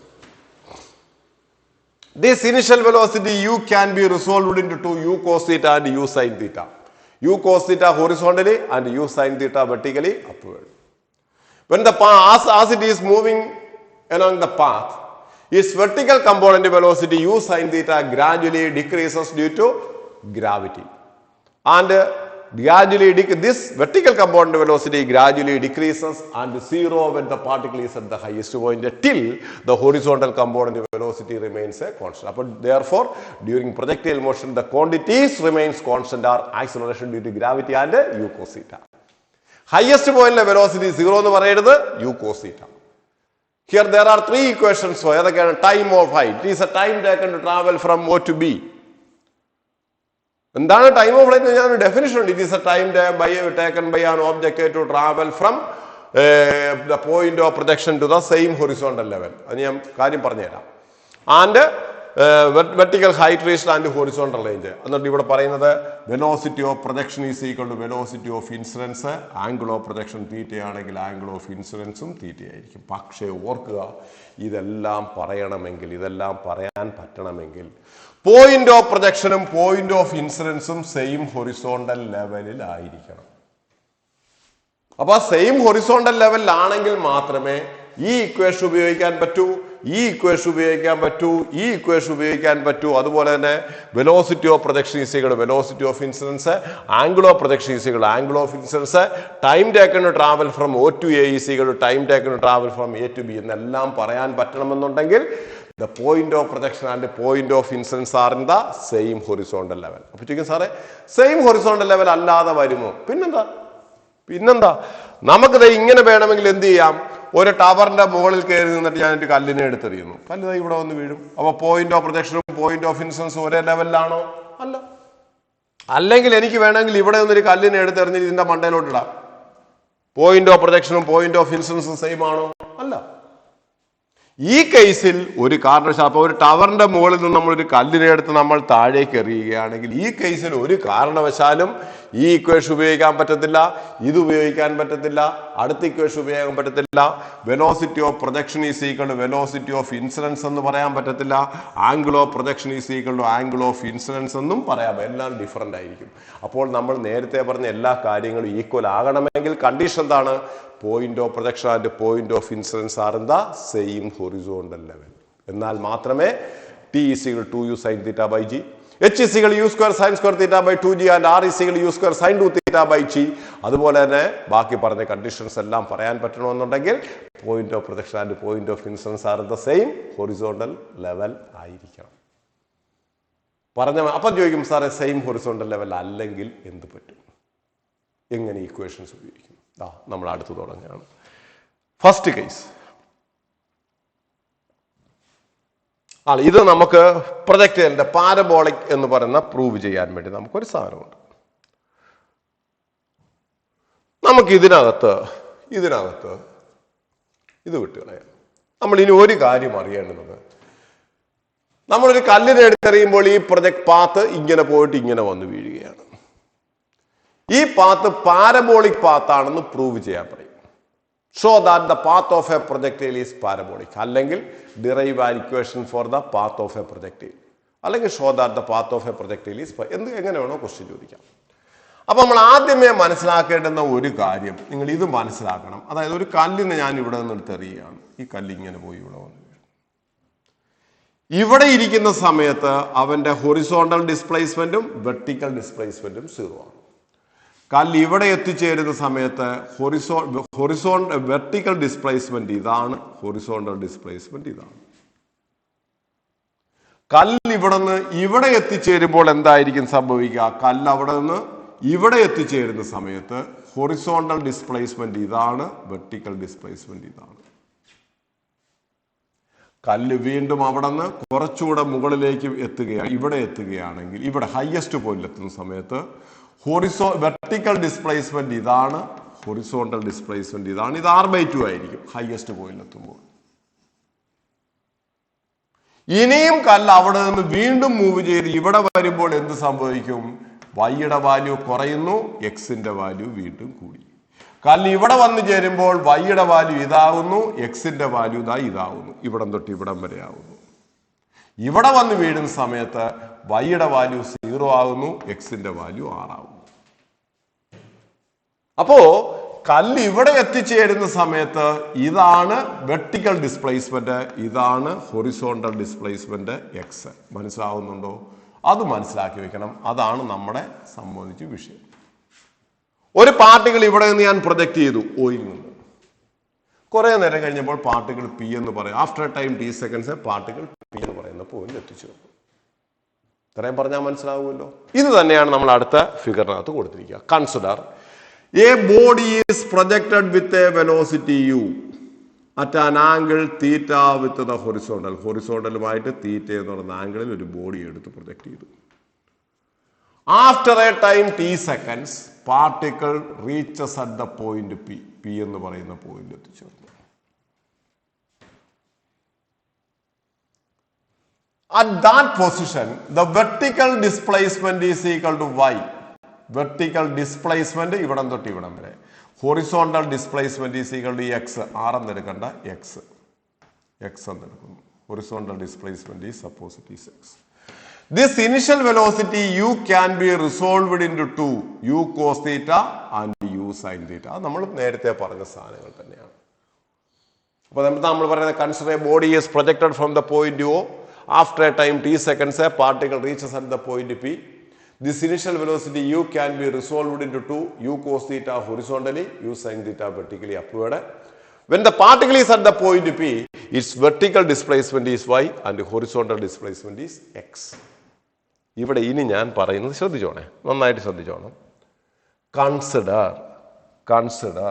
This initial velocity u can be resolved into 2 u cos theta and u sin theta. U cos theta horizontally and u sin theta vertically upward. When the path, as it is moving along the path, its vertical component velocity u sin theta gradually decreases due to gravity. And gradually this vertical component velocity gradually decreases and 0 when the particle is at the highest point till the horizontal component velocity remains a constant. But therefore during projectile motion the quantities remains constant are acceleration due to gravity and u cos theta. Highest point velocity 0 എന്ന് പറയരുത്, u cos theta. Here there are three equations. So time of flight. It is a time taken to travel from O to B. എന്താണ് time of flight? ഞാൻ definition ഉണ്ട്. It is A time taken by an object to travel from the point of projection to the same horizontal level. അത് ഞാൻ കാര്യം പറഞ്ഞുതരാം. And vertical height raised and horizontal range. എന്നിട്ട് ഇവിടെ പറയുന്നത് velocity of projection is equal to velocity of incidence. Angle of projection theta ആണെങ്കിൽ angle of ഇൻസിഡൻസും തീറ്റ ആയിരിക്കും. പക്ഷേ ഓർക്കുക, ഇതെല്ലാം പറയണമെങ്കിൽ, ഇതെല്ലാം പറയാൻ പറ്റണമെങ്കിൽ പോയിന്റ് ഓഫ് പ്രൊജക്ഷനും പോയിന്റ് ഓഫ് ഇൻസിഡൻസും സെയിം ഹൊറിസോണ്ടൽ ലെവലിൽ ആയിരിക്കണം. അപ്പൊ സെയിം ഹൊറിസോണ്ടൽ ലെവലിലാണെങ്കിൽ മാത്രമേ ഈ ഇക്വേഷൻ ഉപയോഗിക്കാൻ പറ്റൂ, ഈ ഇക്വേഷൻ ഉപയോഗിക്കാൻ പറ്റൂ, ഈ ഇക്വേഷൻ ഉപയോഗിക്കാൻ പറ്റൂ. അതുപോലെ തന്നെ velocity of projection is equal to velocity of incidence, angle of projection is equal to angle of incidence, time taken to travel from O to A is equal to time taken to travel from A to B എന്നെല്ലാം പറയാൻ പറ്റണമെന്നുണ്ടെങ്കിൽ the point of projection and the point of incidence are in the same horizontal level. അപ്പൊ ചോദിക്കും സാറേ same horizontal level അല്ലാതെ വരുമോ? പിന്നെന്താ നമുക്കിത് ഇങ്ങനെ വേണമെങ്കിൽ എന്ത് ചെയ്യാം? ഒരു ടവറിന്റെ മുകളിൽ കയറി നിന്നിട്ട് ഞാൻ ഒരു കല്ലിനെ എടുത്തെറിയുന്നു, കല്ല് ഇവിടെ വന്ന് വീഴും. അപ്പൊ പോയിന്റ് ഓഫ് പ്രൊജക്ഷനും പോയിന്റ് ഓഫ് ഇൻസിഡൻസും ഒരേ ലെവലിലാണോ? അല്ല. അല്ലെങ്കിൽ എനിക്ക് വേണമെങ്കിൽ ഇവിടെ നിന്നൊരു കല്ലിനെ എടുത്തെറിഞ്ഞ് ഇതിന്റെ മണ്ടയിലോട്ട് ഇടാം. പോയിന്റ് ഓഫ് പ്രൊജക്ഷനും പോയിന്റ് ഓഫ് ഇൻസിഡൻസും സെയിം ആണോ? അല്ല. ഈ കേസിൽ ഒരു കാരണവശാലും, അപ്പൊ ഒരു ടവറിന്റെ മുകളിൽ നിന്ന് നമ്മളൊരു കല്ലിനെ എടുത്ത് നമ്മൾ താഴേക്ക് എറിയുകയാണെങ്കിൽ ഈ കേസിൽ ഒരു കാരണവശാലും ഈ ഇക്വേഷൻ ഉപയോഗിക്കാൻ പറ്റത്തില്ല, ഇത് ഉപയോഗിക്കാൻ പറ്റത്തില്ല, അടുത്ത ഇക്വേഷൻ ഉപയോഗിക്കാൻ പറ്റത്തില്ല. Velocity of projection is equal to velocity of incidence എന്ന് പറയാൻ പറ്റത്തില്ല. Angle of projection is equal to angle of incidence എന്നും പറയാം. എല്ലാം ഡിഫറൻ്റ് ആയിരിക്കും. അപ്പോൾ നമ്മൾ നേരത്തെ പറഞ്ഞ എല്ലാ കാര്യങ്ങളും ഈക്വൽ ആകണമെങ്കിൽ കണ്ടീഷൻ എന്താണ്? Point of projection and point of incidence are in the same horizontal level. എന്നാൽ മാത്രമേ T is equal to 2u sin theta by g, H is equal to u square sin square theta by 2g and R is equal to u square sin 2 theta by g. അതുപോലെ തന്നെ ബാക്കി പറഞ്ഞ conditions എല്ലാം പറയാൻ പറ്റണമെന്നുണ്ടെങ്കിൽ point of projection and point of incidence are in the same horizontal level ആയിരിക്കണം. അപ്പം ചോദിക്കും സാറേ സെയിം ഹൊറിസോണ്ടൽ ലെവൽ അല്ലെങ്കിൽ എന്ത് പറ്റും? എങ്ങനെ ഇക്വേഷൻസ് ഉപയോഗിക്കും? നമ്മൾ അടുത്ത് തുടങ്ങുകയാണ്. ഫസ്റ്റ് കേസ് ഇത് നമുക്ക് പ്രൊജക്ടൈലിന്റെ പാരബോളിക് എന്ന് പറയുന്ന പ്രൂവ് ചെയ്യാൻ വേണ്ടി നമുക്കൊരു സാധനമുണ്ട്. നമുക്ക് ഇതിനകത്ത് ഇത് വിട്ടുകളയാം. നമ്മൾ ഇനി ഒരു കാര്യം അറിയേണ്ടത്, നമ്മളൊരു കല്ലിനെ എടുത്തെറിയുമ്പോൾ ഈ പ്രൊജക്ട് പാത്ത് ഇങ്ങനെ പോയിട്ട് ഇങ്ങനെ വന്ന് വീഴുകയാണ്. ഈ പാത്ത് പാരബോളിക് പാത്താണെന്ന് പ്രൂവ് ചെയ്യാൻ പറയും. Show that the path of a projectile is parabolic, അല്ലെങ്കിൽ derive an equation for the path of a projectile, അല്ലെങ്കിൽ show that the path of a projectile is എങ്ങനെ വേണോ ക്വസ്റ്റ്യൻ ചോദിക്കാം. അപ്പൊ നമ്മൾ ആദ്യമേ മനസ്സിലാക്കേണ്ടുന്ന ഒരു കാര്യം, നിങ്ങൾ ഇത് മനസ്സിലാക്കണം. അതായത് ഒരു കല്ലിനെ ഞാൻ ഇവിടെ നിന്ന് എടുത്തെറിയുകയാണ്. ഈ കല്ല് ഇങ്ങനെ പോയി ഇവിടെ വന്നു വീഴും. ഇവിടെ ഇരിക്കുന്ന സമയത്ത് അവന്റെ ഹൊറിസോണ്ടൽ ഡിസ്പ്ലേസ്മെന്റും വെർട്ടിക്കൽ ഡിസ്പ്ലേസ്മെന്റും 0 ആണ്. കല്ല് ഇവിടെ എത്തിച്ചേരുന്ന സമയത്ത് വെർട്ടിക്കൽ ഡിസ്പ്ലേസ്മെന്റ് ഇതാണ്, ഹൊറിസോണ്ടൽ ഡിസ്പ്ലേസ്മെന്റ് ഇതാണ്. കല്ല് ഇവിടെ എത്തിച്ചേരുമ്പോൾ എന്തായിരിക്കും സംഭവിക്കുക? കല്ല് അവിടെ നിന്ന് ഇവിടെ എത്തിച്ചേരുന്ന സമയത്ത് ഹൊറിസോണ്ടൽ ഡിസ്പ്ലേസ്മെന്റ് ഇതാണ്, വെർട്ടിക്കൽ ഡിസ്പ്ലേസ്മെന്റ് ഇതാണ്. കല്ല് വീണ്ടും അവിടെ നിന്ന് കുറച്ചുകൂടെ മുകളിലേക്ക് ഇവിടെ എത്തുകയാണെങ്കിൽ, ഇവിടെ ഹയസ്റ്റ് പോയിന്റിൽ എത്തുന്ന സമയത്ത് വെർട്ടിക്കൽ ഡിസ്പ്ലേസ്മെന്റ് ഇതാണ്, ഹൊറിസോണ്ടൽ ഡിസ്പ്ലേസ്മെന്റ് ഇതാണ്. ഇത് r/2 ആയിരിക്കും ഹയസ്റ്റ് പോയിന്റിൽ എത്തുമ്പോൾ. ഇനിയും കല്ല് അവിടെ നിന്ന് വീണ്ടും മൂവ് ചെയ്ത് ഇവിടെ വരുമ്പോൾ എന്ത് സംഭവിക്കും? y-യുടെ വാല്യൂ കുറയുന്നു, x-ന്റെ വാല്യൂ വീണ്ടും കൂടി. കല്ല് ഇവിടെ വന്നു ചേരുമ്പോൾ y-യുടെ വാല്യൂ ഇതാകുന്നു, x-ന്റെ വാല്യൂ ഇതാകുന്നു. ഇവിടം തൊട്ട് ഇവിടം വരെ ആകുന്നു. ഇവിടെ വന്ന് വീഴുന്ന സമയത്ത് y-യുടെ വാല്യൂ 0 ആകുന്നു, x-ന്റെ വാല്യൂ 6 ആകുന്നു. അപ്പോ കല്ല് ഇവിടെ എത്തിച്ചേരുന്ന സമയത്ത് ഇതാണ് വെർട്ടിക്കൽ ഡിസ്പ്ലേസ്മെന്റ്, ഇതാണ് ഹൊറിസോണ്ടൽ ഡിസ്പ്ലേസ്മെന്റ് x. മനസ്സിലാവുന്നുണ്ടോ? അത് മനസ്സിലാക്കി വെക്കണം. അതാണ് നമ്മളെ സംബന്ധിച്ച വിഷയം. ഒരു പാർട്ടിക്കിൾ ഇവിടെ നിന്ന് ഞാൻ പ്രൊജക്ട് ചെയ്തു ഓയിൽ നിന്ന്. കുറെ നേരം കഴിഞ്ഞപ്പോൾ പാർട്ടിക്കിൾ പി എന്ന് പറയും. After time t seconds particle P എന്ന് പറയുന്ന പോയിന്റ് എത്തിച്ചു. ഇത്രയും പറഞ്ഞാൽ മനസ്സിലാവുമല്ലോ. ഇത് തന്നെയാണ് നമ്മൾ അടുത്ത ഫിഗറിനകത്ത് കൊടുത്തിരിക്കുക. Consider a body is projected with a velocity u. At an angle theta with the horizontal. ഹൊറിസോണ്ടലുമായിട്ട് തീറ്റ എന്ന് പറയുന്ന ആംഗിളിൽ ഒരു ബോഡി എടുത്ത് പ്രൊജക്ട് ചെയ്തു. After a time t seconds particle reaches at the point P. P എന്ന് പറയുന്ന point എത്തിച്ചേർന്നു. At that position, the vertical displacement is equal to y. Vertical displacement ഇവിടം തൊട്ട് ഇവിടം വരെ. Horizontal displacement is equal to x. r എന്നെടുക്കണ്ട, x എന്നെടുക്കുന്നു. Horizontal displacement is opposite is x. This initial velocity u can be resolved into two, u cos theta and u sin theta. അത് നമ്മൾ നേരത്തെ പറഞ്ഞ സാധനങ്ങൾ തന്നെയാണ്. അപ്പോൾ നമ്മൾ പറയുന്നത് consider a body is projected from the point o. After a time t seconds, a particle reaches at the point P. This initial velocity u can be resolved into two, u cos theta horizontally, u sin theta vertically upward. When the particle is at the point P, its vertical displacement is y and the horizontal displacement is x. ഇവിടെ ഇനി ഞാൻ പറയുന്നത് ശ്രദ്ധിച്ചോണേ, നന്നായിട്ട് ശ്രദ്ധിച്ചോണം. Consider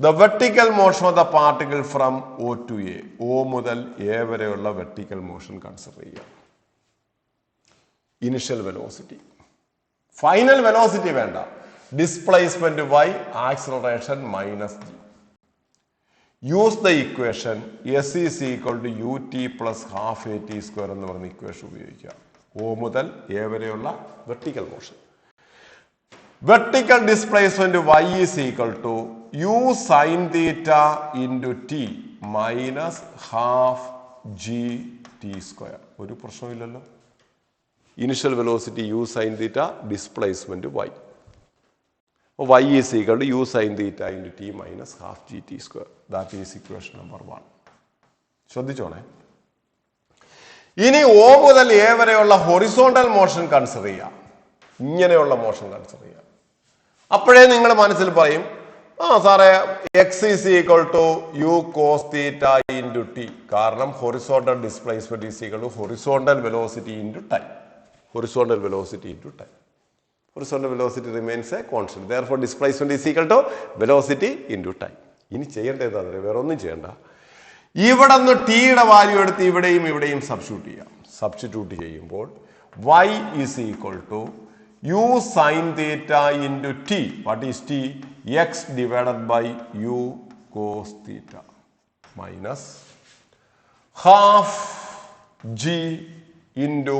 the vertical motion of the particle from O to A. O മുതൽ A വരെയുള്ള vertical motion consider ചെയ്യുക. Initial velocity, final velocity വേണ്ട. Displacement y, acceleration minus g. Use the equation s is equal to ut plus half at square എന്ന് പറയുന്ന equation ഉപയോഗിക്കുക. O മുതൽ A വരെയുള്ള vertical motion. Vertical displacement y is equal to u sin theta into t minus half g t square. ഒരു പ്രശ്നമില്ലല്ലോ. Initial velocity u sin theta, displacement y. y is equal to u sin theta into t minus half g t square. That is equation number 1. ശ്രദ്ധിച്ചോണേ. ഇനി O മുതൽ A വരെയുള്ള horizontal motion consider ചെയ്യാം. ഇങ്ങനെയുള്ള motion consider ചെയ്യാം. അപ്പോഴേ നിങ്ങൾ മനസ്സിൽ പറയും, സാറേ x is equal to u cos theta into t. കാരണം horizontal displacement is equal to horizontal velocity into time. Horizontal velocity into time. Horizontal velocity remains a constant. Therefore displacement is equal to velocity into time. ഇനി ചെയ്യേണ്ടത് അതിന് വേറെ ഒന്നും ചെയ്യണ്ട. ഇവിടെ നിന്ന് ടിയുടെ വാല്യൂ എടുത്ത് ഇവിടെയും സബ്സ്റ്റിറ്റ്യൂട്ട് ചെയ്യുമ്പോൾ y is equal to u sin theta into t. What is t? X divided by u cos theta minus half g into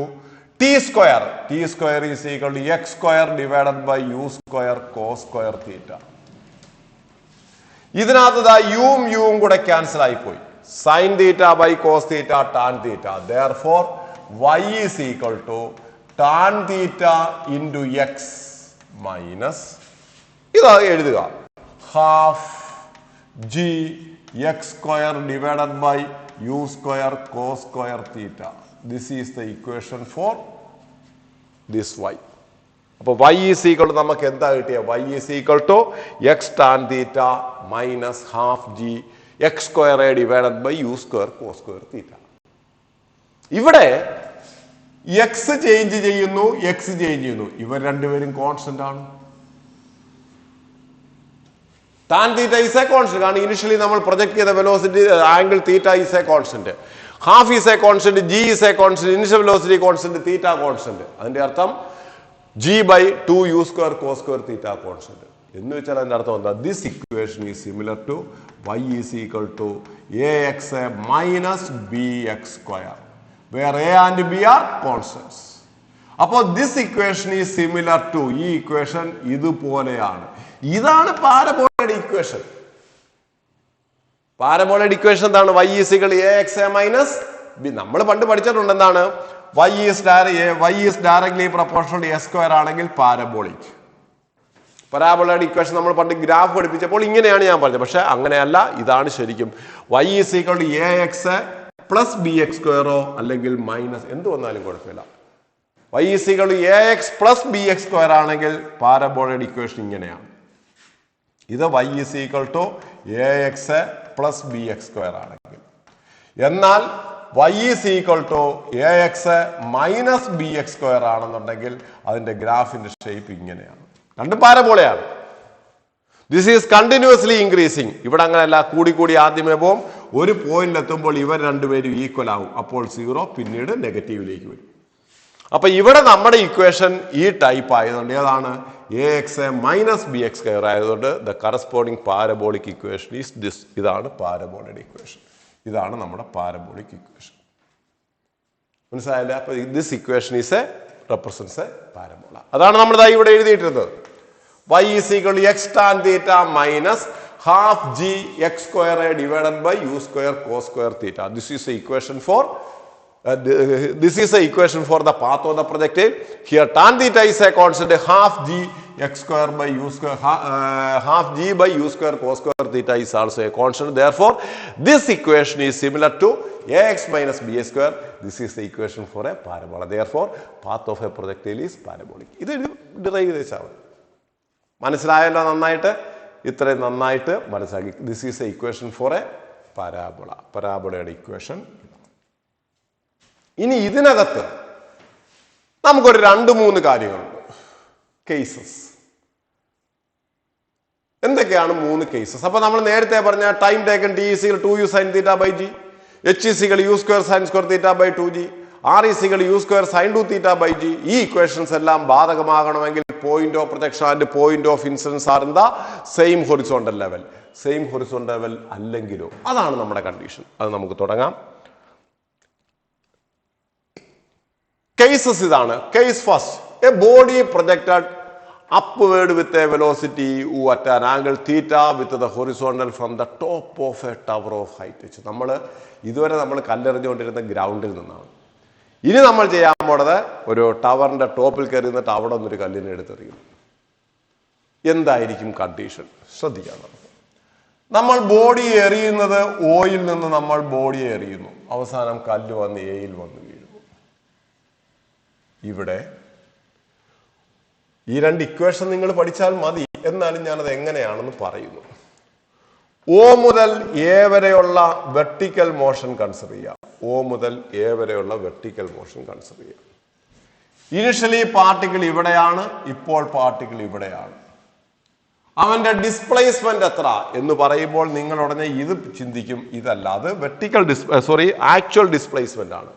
t square. T square is equal to x square divided by u square cos square theta. ഇതിനകത്ത് യും കൂടെ cancel ആയിപ്പോയി. Sin theta by cos theta tan theta. Therefore y is equal to tan theta into x minus ഇതാ എഴുതുക half g x square divided by u square cos square theta. This is the equation for this y. അപ്പോൾ y is equal to നമുക്ക് എന്താ കിട്ടിയ? y is equal to x tan theta minus half g x square divided by u square cos square theta. ഇവിടെ x change ചെയ്യുന്നു, x change ചെയ്യുന്നു. ഇവർ രണ്ടുപേരും constant ആണ്. Tan theta is a constant. കാരണം ഇനിഷ്യലി നമ്മൾ പ്രൊജക്ട് ചെയ്ത velocity angle theta is a constant, half is a constant, g is a constant, initial velocity constant, theta constant. അതിന്റെ അർത്ഥം g by 2 u square cos square theta constant എന്ന് വെച്ചാൽ അതിന്റെ അർത്ഥം എന്താ? This equation is similar to y is equal to ax minus bx സ്ക്വയർ, where a and b are constants. അപ്പോൾ this equation is similar to, ഈ equation ഇതുപോലെയാണ്. ഇതാണ് പാരബോളയുടെ ഇക്വേഷൻ. പാരബോളയുടെ ഇക്വേഷൻ എന്താണ്? y is equal to ax minus b. നമ്മൾ പണ്ട് പഠിച്ചിട്ടുണ്ട് എന്താണ്? y is directly proportional to a square ആണെങ്കിൽ പാരബോളിക്. പരാബോളയുടെ ഇക്വേഷൻ നമ്മൾ പണ്ട് ഗ്രാഫ് പഠിപ്പിച്ചപ്പോൾ ഇങ്ങനെയാണ് ഞാൻ പറഞ്ഞത്. പക്ഷെ അങ്ങനെയല്ല, ഇതാണ് ശരിക്കും. y is equal to ax plus b x സ്ക്വയറോ അല്ലെങ്കിൽ മൈനസ് എന്ത് വന്നാലും കുഴപ്പമില്ല. y is equal to ax plus b x square ആണെങ്കിൽ പാരബോളയുടെ ഇക്വേഷൻ ഇങ്ങനെയാണ്. ഇത് y is equal to ax plus b x square ആണെങ്കിൽ. എന്നാൽ y is equal to ax minus b x square ആണെന്നുണ്ടെങ്കിൽ അതിന്റെ ഗ്രാഫിന്റെ ഷേപ്പ് ഇങ്ങനെയാണ്. രണ്ടും പാരബോളയാണ്. This is continuously increasing. ഇവിടെ അങ്ങനെയല്ല, കൂടി ആദ്യമേ പോകും, ഒരു പോയിന്റിൽ എത്തുമ്പോൾ ഇവർ രണ്ടുപേരും ഈക്വൽ ആവും. അപ്പോൾ 0 പിന്നീട് നെഗറ്റീവിലേക്ക് വരും. അപ്പൊ ഇവിടെ നമ്മുടെ ഇക്വേഷൻ ഈ ടൈപ്പ് ആയതുകൊണ്ട് ഏതാണ് ax മൈനസ് bx സ്ക്വയർ ആയതുകൊണ്ട് the corresponding parabolic equation is this. ഇതാണ് പാരബോളയുടെ ഇക്വേഷൻ. ഇതാണ് നമ്മുടെ പാരബോളിക് ഇക്വേഷൻ. മനസ്സിലായില്ലേ? അപ്പൊ this equation is A represents A parabola. അതാണ് നമ്മൾ ഇവിടെ എഴുതിയിട്ടിരുന്നത്. y is equal to x tan theta minus half g x square divided by u square cos square theta. This is the equation for the path of the projectile. Here tan theta is a constant, half g x square by u square, half g by u square cos square theta is also a constant. Therefore, this equation is similar to ax minus b square. This is the equation for a parabola. Therefore, path of a projectile is parabolic. ഇത് derive ചെയ്താൽ മനസ്സിലായല്ലോ? നന്നായിട്ട് ഇത്രയും നന്നായിട്ട് മനസ്സിലാക്കി. This is a equation for a parabola. പരാബോളയുടെ equation. ഇനി ഇതിനകത്ത് നമുക്കൊരു 2-3 കാര്യങ്ങളുണ്ട്. കേസസ് എന്തൊക്കെയാണ്? 3 കേസസ്. അപ്പൊ നമ്മൾ നേരത്തെ പറഞ്ഞ time taken t is equal to 2u sin theta by g, h is equal to u square sin square theta by 2g, r is equal to u square sin 2 theta by g. ഈ equations എല്ലാം ബാധകമാകണമെങ്കിൽ point of projection and point of incidence are in the same horizontal level. Same horizontal level അല്ലെങ്കിലോ? അതാണ് നമ്മുടെ condition. അത് നമുക്ക് തുടങ്ങാം. Cases ഇതാണ്. Case first, a body projected upward with a velocity u at an angle theta with the horizontal from the top of a tower of height. നമ്മൾ ഇതുവരെ നമ്മൾ കല്ലെറിഞ്ഞുകൊണ്ടിരുന്ന ഗ്രൗണ്ടിൽ നിന്നാണ്. ഇനി നമ്മൾ ചെയ്യാൻ പോണത് ഒരു ടവറിന്റെ ടോപ്പിൽ കയറി നിന്നിട്ട് അവിടെ നിന്നൊരു കല്ലിനെ എടുത്തെറിയും. എന്തായിരിക്കും കണ്ടീഷൻ? ശ്രദ്ധിക്കാം. നമ്മൾ ബോഡി എറിയുന്നത് ഓയിൽ നിന്ന് നമ്മൾ ബോഡി എറിയുന്നു. അവസാനം കല്ല് വന്ന് എയിൽ വന്ന് വീഴുന്നു. ഇവിടെ ഈ 2 ഇക്വേഷൻ നിങ്ങൾ പഠിച്ചാൽ മതി. എന്നാലും ഞാനത് എങ്ങനെയാണെന്ന് പറയുന്നു. O മുതൽ എ വരെയുള്ള വെർട്ടിക്കൽ മോഷൻ കൺസിഡർ ചെയ്യാം. O മുതൽ എ വരെയുള്ള വെർട്ടിക്കൽ മോഷൻ കൺസിഡർ ചെയ്യാം. ഇനിഷ്യലി പാർട്ടിക്കിൾ ഇവിടെയാണ്, ഇപ്പോൾ പാർട്ടിക്കിൾ ഇവിടെയാണ്. അവന്റെ ഡിസ്പ്ലേസ്മെന്റ് എത്ര എന്ന് പറയുമ്പോൾ നിങ്ങൾ ഉടനെ ഇത് ചിന്തിക്കും. ഇതല്ല, അത് ആക്ച്വൽ ഡിസ്പ്ലേസ്മെന്റ് ആണ്.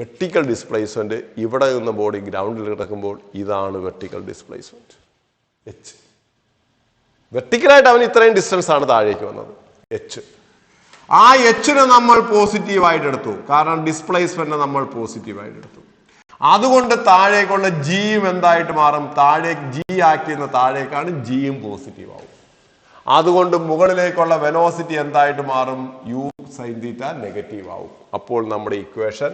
വെർട്ടിക്കൽ ഡിസ്പ്ലേസ്മെന്റ് ഇവിടെ നിന്ന് ബോഡി ഗ്രൗണ്ടിൽ കിടക്കുമ്പോൾ ഇതാണ് വെർട്ടിക്കൽ ഡിസ്പ്ലേസ്മെന്റ് h. വെർട്ടിക്കലായിട്ട് അവൻ ഇത്രയും ഡിസ്റ്റൻസ് ആണ് താഴേക്ക് വന്നത് h. ആ എച്ചിനെ നമ്മൾ പോസിറ്റീവായിട്ട് എടുത്തു, കാരണം ഡിസ്പ്ലേസ്മെന്റ് നമ്മൾ പോസിറ്റീവായിട്ട് എടുത്തു. അതുകൊണ്ട് താഴേക്കുള്ള ജിയും എന്തായിട്ട് മാറും? ജി ആക്ട് ചെയ്യുന്ന താഴേക്കാണ്, ജിയും പോസിറ്റീവ് ആവും. അതുകൊണ്ട് മുകളിലേക്കുള്ള വെലോസിറ്റി എന്തായിട്ട് മാറും? യു സൈൻ തീറ്റ നെഗറ്റീവ് ആവും. അപ്പോൾ നമ്മുടെ equation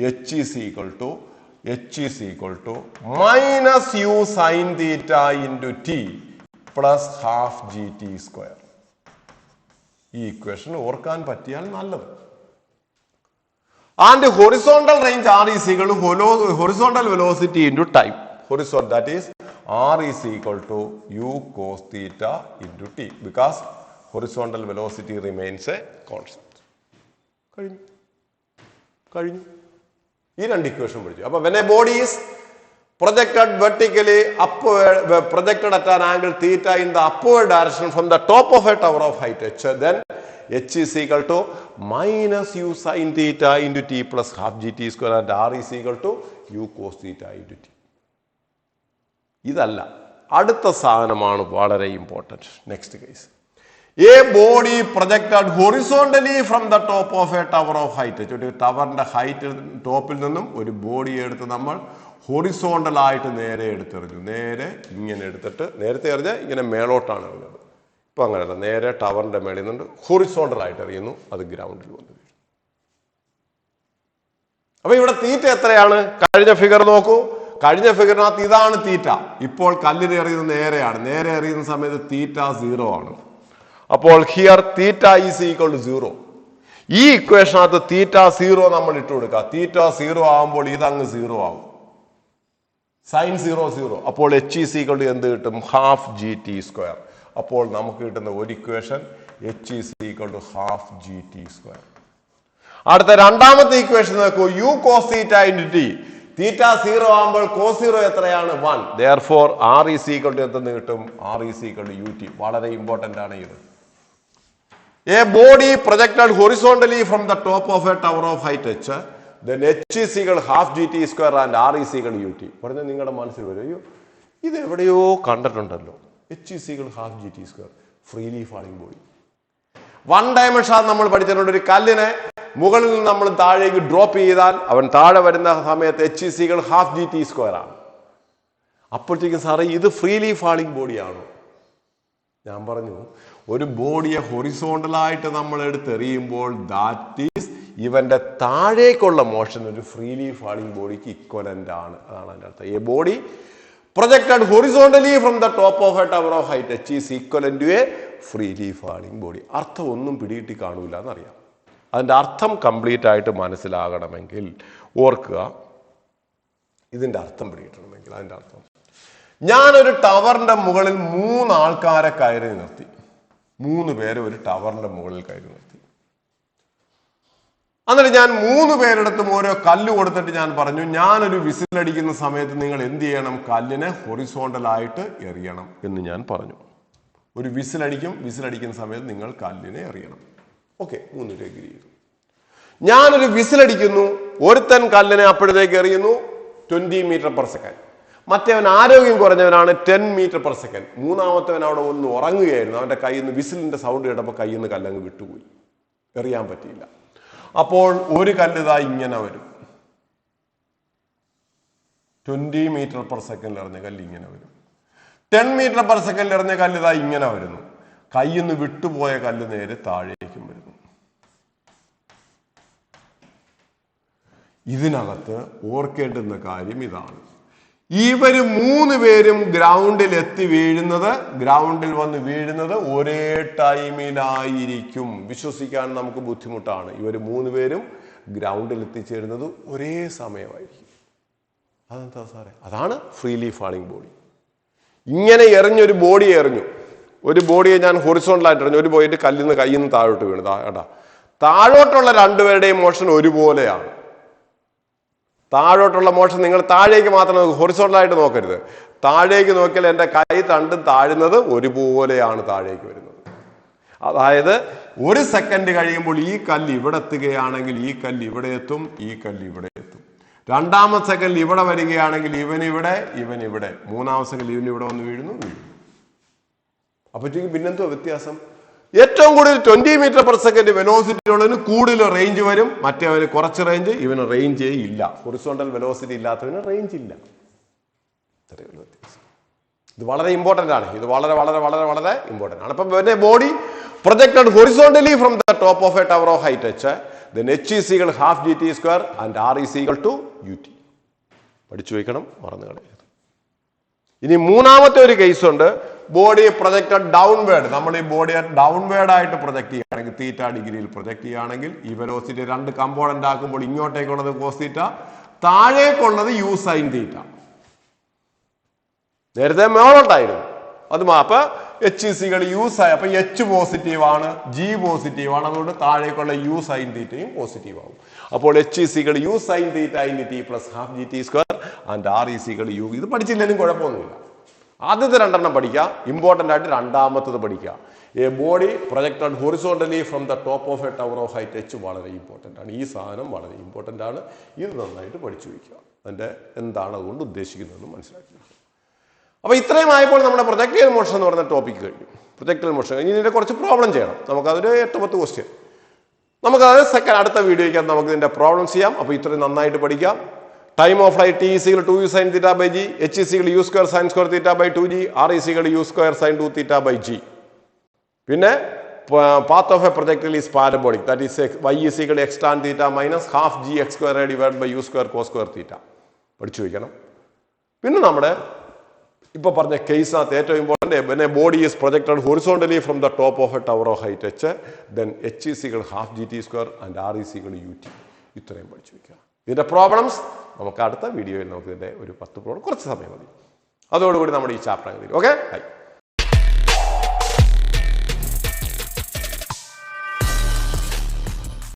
h is equal to minus u sin theta into t plus half gt square. ഈ ഇക്വേഷൻ ഓർക്കാൻ പറ്റിയാൽ നല്ലത്. And horizontal range r is equal to horizontal velocity into time. Horizontal, that is r is equal to u cos theta into t, because horizontal velocity remains a constant. കഴിഞ്ഞു. ഈ 2 equation പഠിച്ചു. അപ്പൊ when a body is projected vertically upward, projected at an angle theta in the upward direction from the top of a tower of height h, then h is equal to minus u sin theta into t plus half gt square, and r is equal to u cos theta into t. ഇതല്ല, അടുത്ത സാധനമാണ് വളരെ important. Next case, a body projected horizontally from the top of a tower of height. ഒരു ടവറിന്റെ height ടോപ്പിൽ നിന്നും ഒരു body എടുത്ത് നമ്മൾ ഹൊറിസോണ്ടൽ ആയിട്ട് നേരെ എടുത്തെറിഞ്ഞു. നേരെ ഇങ്ങനെ എടുത്തിട്ട്, നേരത്തെ എറിഞ്ഞാൽ ഇങ്ങനെ മേലോട്ടാണ് എറിഞ്ഞത്. ഇപ്പൊ അങ്ങനെയല്ല, നേരെ ടവറിന്റെ മേളിൽ നിന്ന് ഹൊറിസോണ്ടൽ ആയിട്ട് എറിയുന്നു, അത് ഗ്രൗണ്ടിൽ വന്നു വീഴും. അപ്പൊ ഇവിടെ തീറ്റ എത്രയാണ്? കഴിഞ്ഞ ഫിഗർ നോക്കൂ. കഴിഞ്ഞ ഫിഗറിനകത്ത് ഇതാണ് തീറ്റ. ഇപ്പോൾ കല്ലിന് എറിയുന്നത് നേരെയാണ്. നേരെ എറിയുന്ന സമയത്ത് തീറ്റ 0 ആണ്. അപ്പോൾ here theta is equal to 0. ഈ ഇക്വേഷനകത്ത് തീറ്റ 0 നമ്മൾ ഇട്ട് കൊടുക്കുക. തീറ്റ 0 ആകുമ്പോൾ ഇതങ്ങ് 0 ആവും. സൈൻ 0 0. അപ്പോൾ h ഈസ് ഈക്വൽ ടു എന്ത് കിട്ടും? Half g t square. അപ്പോൾ നമുക്ക് കിട്ടുന്ന ഒരു equation h is equal to half g t square. അടുത്ത രണ്ടാമത്തെ ഇക്വേഷൻ നോക്കൂ. U cos theta into t. Theta 0 ആകുമ്പോൾ കോസ് 0 എത്രയാണ്? 1. Therefore r is equal to എന്തെന്ന് കിട്ടും? r is equal to ut. വളരെ ഇമ്പോർട്ടന്റ് ആണ് ഇത്. A body projected horizontally from the top of a tower of height h, then h is equal half gt square and r is equal ut. പറഞ്ഞ നിങ്ങളുടെ മനസ്സിൽ വരും, അയ്യോ ഇത് എവിടെയോ കണ്ടിട്ടുണ്ടല്ലോ. h is equal half gt square, freely falling body. One dimension നമ്മൾ പഠിച്ചിട്ടുണ്ട്. ഒരു കല്ലിനെ മുകളിൽ നിന്ന് നമ്മൾ താഴേക്ക് ഡ്രോപ്പ് ചെയ്താൽ അവൻ താഴെ വരുന്ന സമയത്ത് h is equal half gt square ആണ്. അപ്പോഴത്തേക്കും സാറേ ഇത് ഫ്രീലി ഫാളിംഗ് ബോഡിയാണോ? ഞാൻ പറഞ്ഞു, ഒരു ബോഡിയെ ഹൊറിസോണ്ടലായിട്ട് നമ്മൾ എടുത്തെറിയുമ്പോൾ ദാറ്റ് ഈസ് ഇവന്റെ താഴേക്കുള്ള മോഷൻ ഒരു ഫ്രീലി ഫാളിംഗ് ബോഡിക്ക് ഇക്വലന്റ് ആണ്. അതാണ് അതിന്റെ അർത്ഥം. A body projected horizontally from the top of a tower of height h is equivalent to a freely falling body. അർത്ഥം ഒന്നും പിടികിട്ടി കാണൂല എന്നറിയാം. അതിന്റെ അർത്ഥം കംപ്ലീറ്റ് ആയിട്ട് മനസ്സിലാകണമെങ്കിൽ ഓർക്കുക, ഇതിന്റെ അർത്ഥം പിടികിട്ടണമെങ്കിൽ അതിന്റെ അർത്ഥം, ഞാനൊരു ടവറിന്റെ മുകളിൽ 3 ആൾക്കാരെ കയറി നിർത്തി. 3 പേരെ ഒരു ടവറിന്റെ മുകളിൽ കയറി നിർത്തി. എന്നിട്ട് ഞാൻ 3 പേരിടത്തും ഓരോ കല്ല് കൊടുത്തിട്ട് ഞാൻ പറഞ്ഞു, ഞാനൊരു വിസിലടിക്കുന്ന സമയത്ത് നിങ്ങൾ എന്ത് ചെയ്യണം? കല്ലിനെ ഹൊറിസോണ്ടലായിട്ട് എറിയണം എന്ന് ഞാൻ പറഞ്ഞു. ഒരു വിസിലടിക്കുന്ന സമയത്ത് നിങ്ങൾ കല്ലിനെ എറിയണം. ഓക്കെ, 3 പേര് എഗ്രി ചെയ്തു. ഞാനൊരു വിസിലടിക്കുന്നു, ഒരുത്തൻ കല്ലിനെ അപ്പോഴത്തേക്ക് എറിയുന്നു 20 മീറ്റർ പെർ സെക്കൻഡ്. മറ്റേവൻ ആരോഗ്യം കുറഞ്ഞവനാണ് 10 മീറ്റർ പെർ സെക്കൻഡ്. മൂന്നാമത്തവൻ അവിടെ ഒന്ന് ഉറങ്ങുകയായിരുന്നു. അവന്റെ കയ്യിൽ നിന്ന് വിസിലിന്റെ സൗണ്ട് കേട്ടപ്പോൾ കയ്യിൽ നിന്ന് കല്ലങ്ങ് വിട്ടുപോയി, എറിയാൻ പറ്റിയില്ല. അപ്പോൾ ഒരു കല്ലിതാ ഇങ്ങനെ വരും, 20 മീറ്റർ പെർ സെക്കൻഡിൽ എറിഞ്ഞ കല്ല് ഇങ്ങനെ വരും. 10 മീറ്റർ പെർ സെക്കൻഡിൽ എറിഞ്ഞ കല്ലിതാ ഇങ്ങനെ വരുന്നു. കയ്യിൽ നിന്ന് വിട്ടുപോയ കല്ല് നേരെ താഴേക്കും വരുന്നു. ഇതിനകത്ത് ഓർക്കേണ്ടുന്ന കാര്യം ഇതാണ്, ഇവര് 3 പേരും ഗ്രൗണ്ടിൽ ഗ്രൗണ്ടിൽ വന്ന് വീഴുന്നത് ഒരേ ടൈമിലായിരിക്കും. വിശ്വസിക്കാൻ നമുക്ക് ബുദ്ധിമുട്ടാണ്. ഇവർ 3 പേരും ഗ്രൗണ്ടിൽ എത്തിച്ചേരുന്നത് ഒരേ സമയമായിരിക്കും. അതെന്താ സാറേ? അതാണ് ഫ്രീലി ഫാളിംഗ് ബോഡി. ഇങ്ങനെ എറിഞ്ഞൊരു ബോഡിയെ എറിഞ്ഞു, ഒരു ബോഡിയെ ഞാൻ ഹൊറിസോണ്ടലായിട്ട് എറിഞ്ഞു, ഒരു ബോഡിയുടെ കയ്യിൽ നിന്ന് താഴോട്ട് വീണു. കേട്ടാ, താഴോട്ടുള്ള 2 പേരുടെയും മോഷൻ ഒരുപോലെയാണ്. താഴോട്ടുള്ള മോഷൻ നിങ്ങൾ താഴേക്ക് മാത്രം നോക്കുക, ഹൊറിസോണ്ടലായിട്ട് നോക്കരുത്. താഴേക്ക് നോക്കിയാൽ എൻ്റെ കൈ തണ്ടും താഴുന്നത് ഒരുപോലെയാണ് താഴേക്ക് വരുന്നത്. അതായത് 1 സെക്കൻഡ് കഴിയുമ്പോൾ ഈ കല്ല് ഇവിടെ എത്തുകയാണെങ്കിൽ ഈ കല്ല് ഇവിടെ എത്തും, ഈ കല്ല് ഇവിടെ എത്തും. 2ാമത്തെ സെക്കൻഡിൽ ഇവിടെ വരികയാണെങ്കിൽ ഇവൻ ഇവിടെ. 3ാമത്തെ സെക്കൻഡിൽ ഇവൻ ഇവിടെ വന്ന് വീഴുന്നു. അപ്പോഴത്തേക്കും പിന്നെന്തോ വ്യത്യാസം? ഏറ്റവും കൂടുതൽ 20 മീറ്റർ പെർ സെക്കൻഡ് വെലോസിറ്റി ഉള്ളതിന് കൂടുതൽ റേഞ്ച് വരും, മറ്റേവന് കുറച്ച് റേഞ്ച്, ഇവന് റേഞ്ചേ ഇല്ല. ഹൊറിസോണ്ടൽ വെലോസിറ്റി ഇല്ലാത്തവന് റേഞ്ച് ഇല്ല. വ്യത്യാസം. ഇത് വളരെ ഇമ്പോർട്ടന്റ് ആണ്. ഇത് വളരെ വളരെ വളരെ വളരെ ഇമ്പോർട്ടന്റ് ആണ്. അപ്പം body projected horizontally from the top of a tower of height H, then h is equal half gt square and r is equal to ut. പഠിച്ചു വയ്ക്കണം, മറന്നു കളയരുത്. ഇനി 3ാമത്തെ ഒരു കേസ് ഉണ്ട്, ബോഡി പ്രൊജക്റ്റഡ് ഡൗൺവേർഡ്. നമ്മൾ ഈ ബോഡിയെ ഡൗൺവേർഡ് ആയിട്ട് പ്രൊജക്ട് ചെയ്യുകയാണെങ്കിൽ, θ ഡിഗ്രിയിൽ പ്രൊജക്ട് ചെയ്യുകയാണെങ്കിൽ, ഈ വെലോസിറ്റി 2 കമ്പോണന്റ് ആക്കുമ്പോൾ ഇങ്ങോട്ടേക്കുള്ളത് cos θ, താഴേക്കുള്ളത് u sin θ. നേരത്തെ മേളോട്ടായിരുന്നു അത്. അപ്പൊ h is equal u sin, അപ്പൊ h പോസിറ്റീവ് ആണ്, g പോസിറ്റീവ് ആണ്, അതുകൊണ്ട് താഴേക്കുള്ള u sin θയും പോസിറ്റീവ് ആവും. അപ്പോൾ h is equal u sin θ in t plus half gt square and r is equal u. ഇത് പഠിച്ചില്ലെങ്കിലും കുഴപ്പമൊന്നുമില്ല. ആദ്യത്തെ 2 പഠിക്കുക, ഇമ്പോർട്ടന്റ് ആയിട്ട് 2ാമത്തത് പഠിക്കുക. A body projected horizontally from the top of a tower of height H വളരെ important ആണ്. ഈ സാധനം വളരെ ഇമ്പോർട്ടന്റ് ആണ്. ഇത് നന്നായിട്ട് പഠിച്ചു വയ്ക്കുക. അതിന്റെ എന്താണ് അതുകൊണ്ട് ഉദ്ദേശിക്കുന്നതെന്ന് മനസ്സിലാക്കുക. അപ്പൊ ഇത്രയും ആയപ്പോൾ നമ്മുടെ പ്രൊജക്റ്റൈൽ മോഷൻ എന്ന് പറയുന്ന ടോപ്പിക് കഴിഞ്ഞു. പ്രൊജക്റ്റൈൽ മോഷൻ ഇനി ഇതിന്റെ കുറച്ച് പ്രോബ്ലം ചെയ്യണം. നമുക്കതൊരു 8-10 ക്വസ്റ്റ്യൻ നമുക്കത് അടുത്ത വീഡിയോയ്ക്ക് നമുക്ക് ഇതിന്റെ പ്രോബ്ലം ചെയ്യാം. അപ്പൊ ഇത്രയും നന്നായിട്ട് പഠിക്കാം. Time of flight t is equal to 2u sin θ by g, h is equal to u square sin square θ by 2g, r is equal to u square sin 2 θ by g. പിന്നെ path of a projectile is parabolic, that is y is equal to x tan θ minus half g x square divided by u square cos square θ. പഠിച്ചു വയ്ക്കണം. പിന്നെ നമ്മുടെ ഇപ്പൊ പറഞ്ഞ കേസിനകത്ത് ഏറ്റവും important, when a body is projected horizontally from the top of a tower of height h, then h is equal to half gt square and r is equal to ut. ഇത്രയും പഠിച്ചു വയ്ക്കുക. ഇതിന്റെ പ്രോബ്ലംസ് നമുക്ക് അടുത്ത വീഡിയോയിൽ നമുക്ക് ഇതിന്റെ ഒരു 10 പ്രോബ്ലം കുറച്ച് സമയം മതി. അതോടുകൂടി നമ്മുടെ ഈ ചാപ്റ്റർ. Okay, by.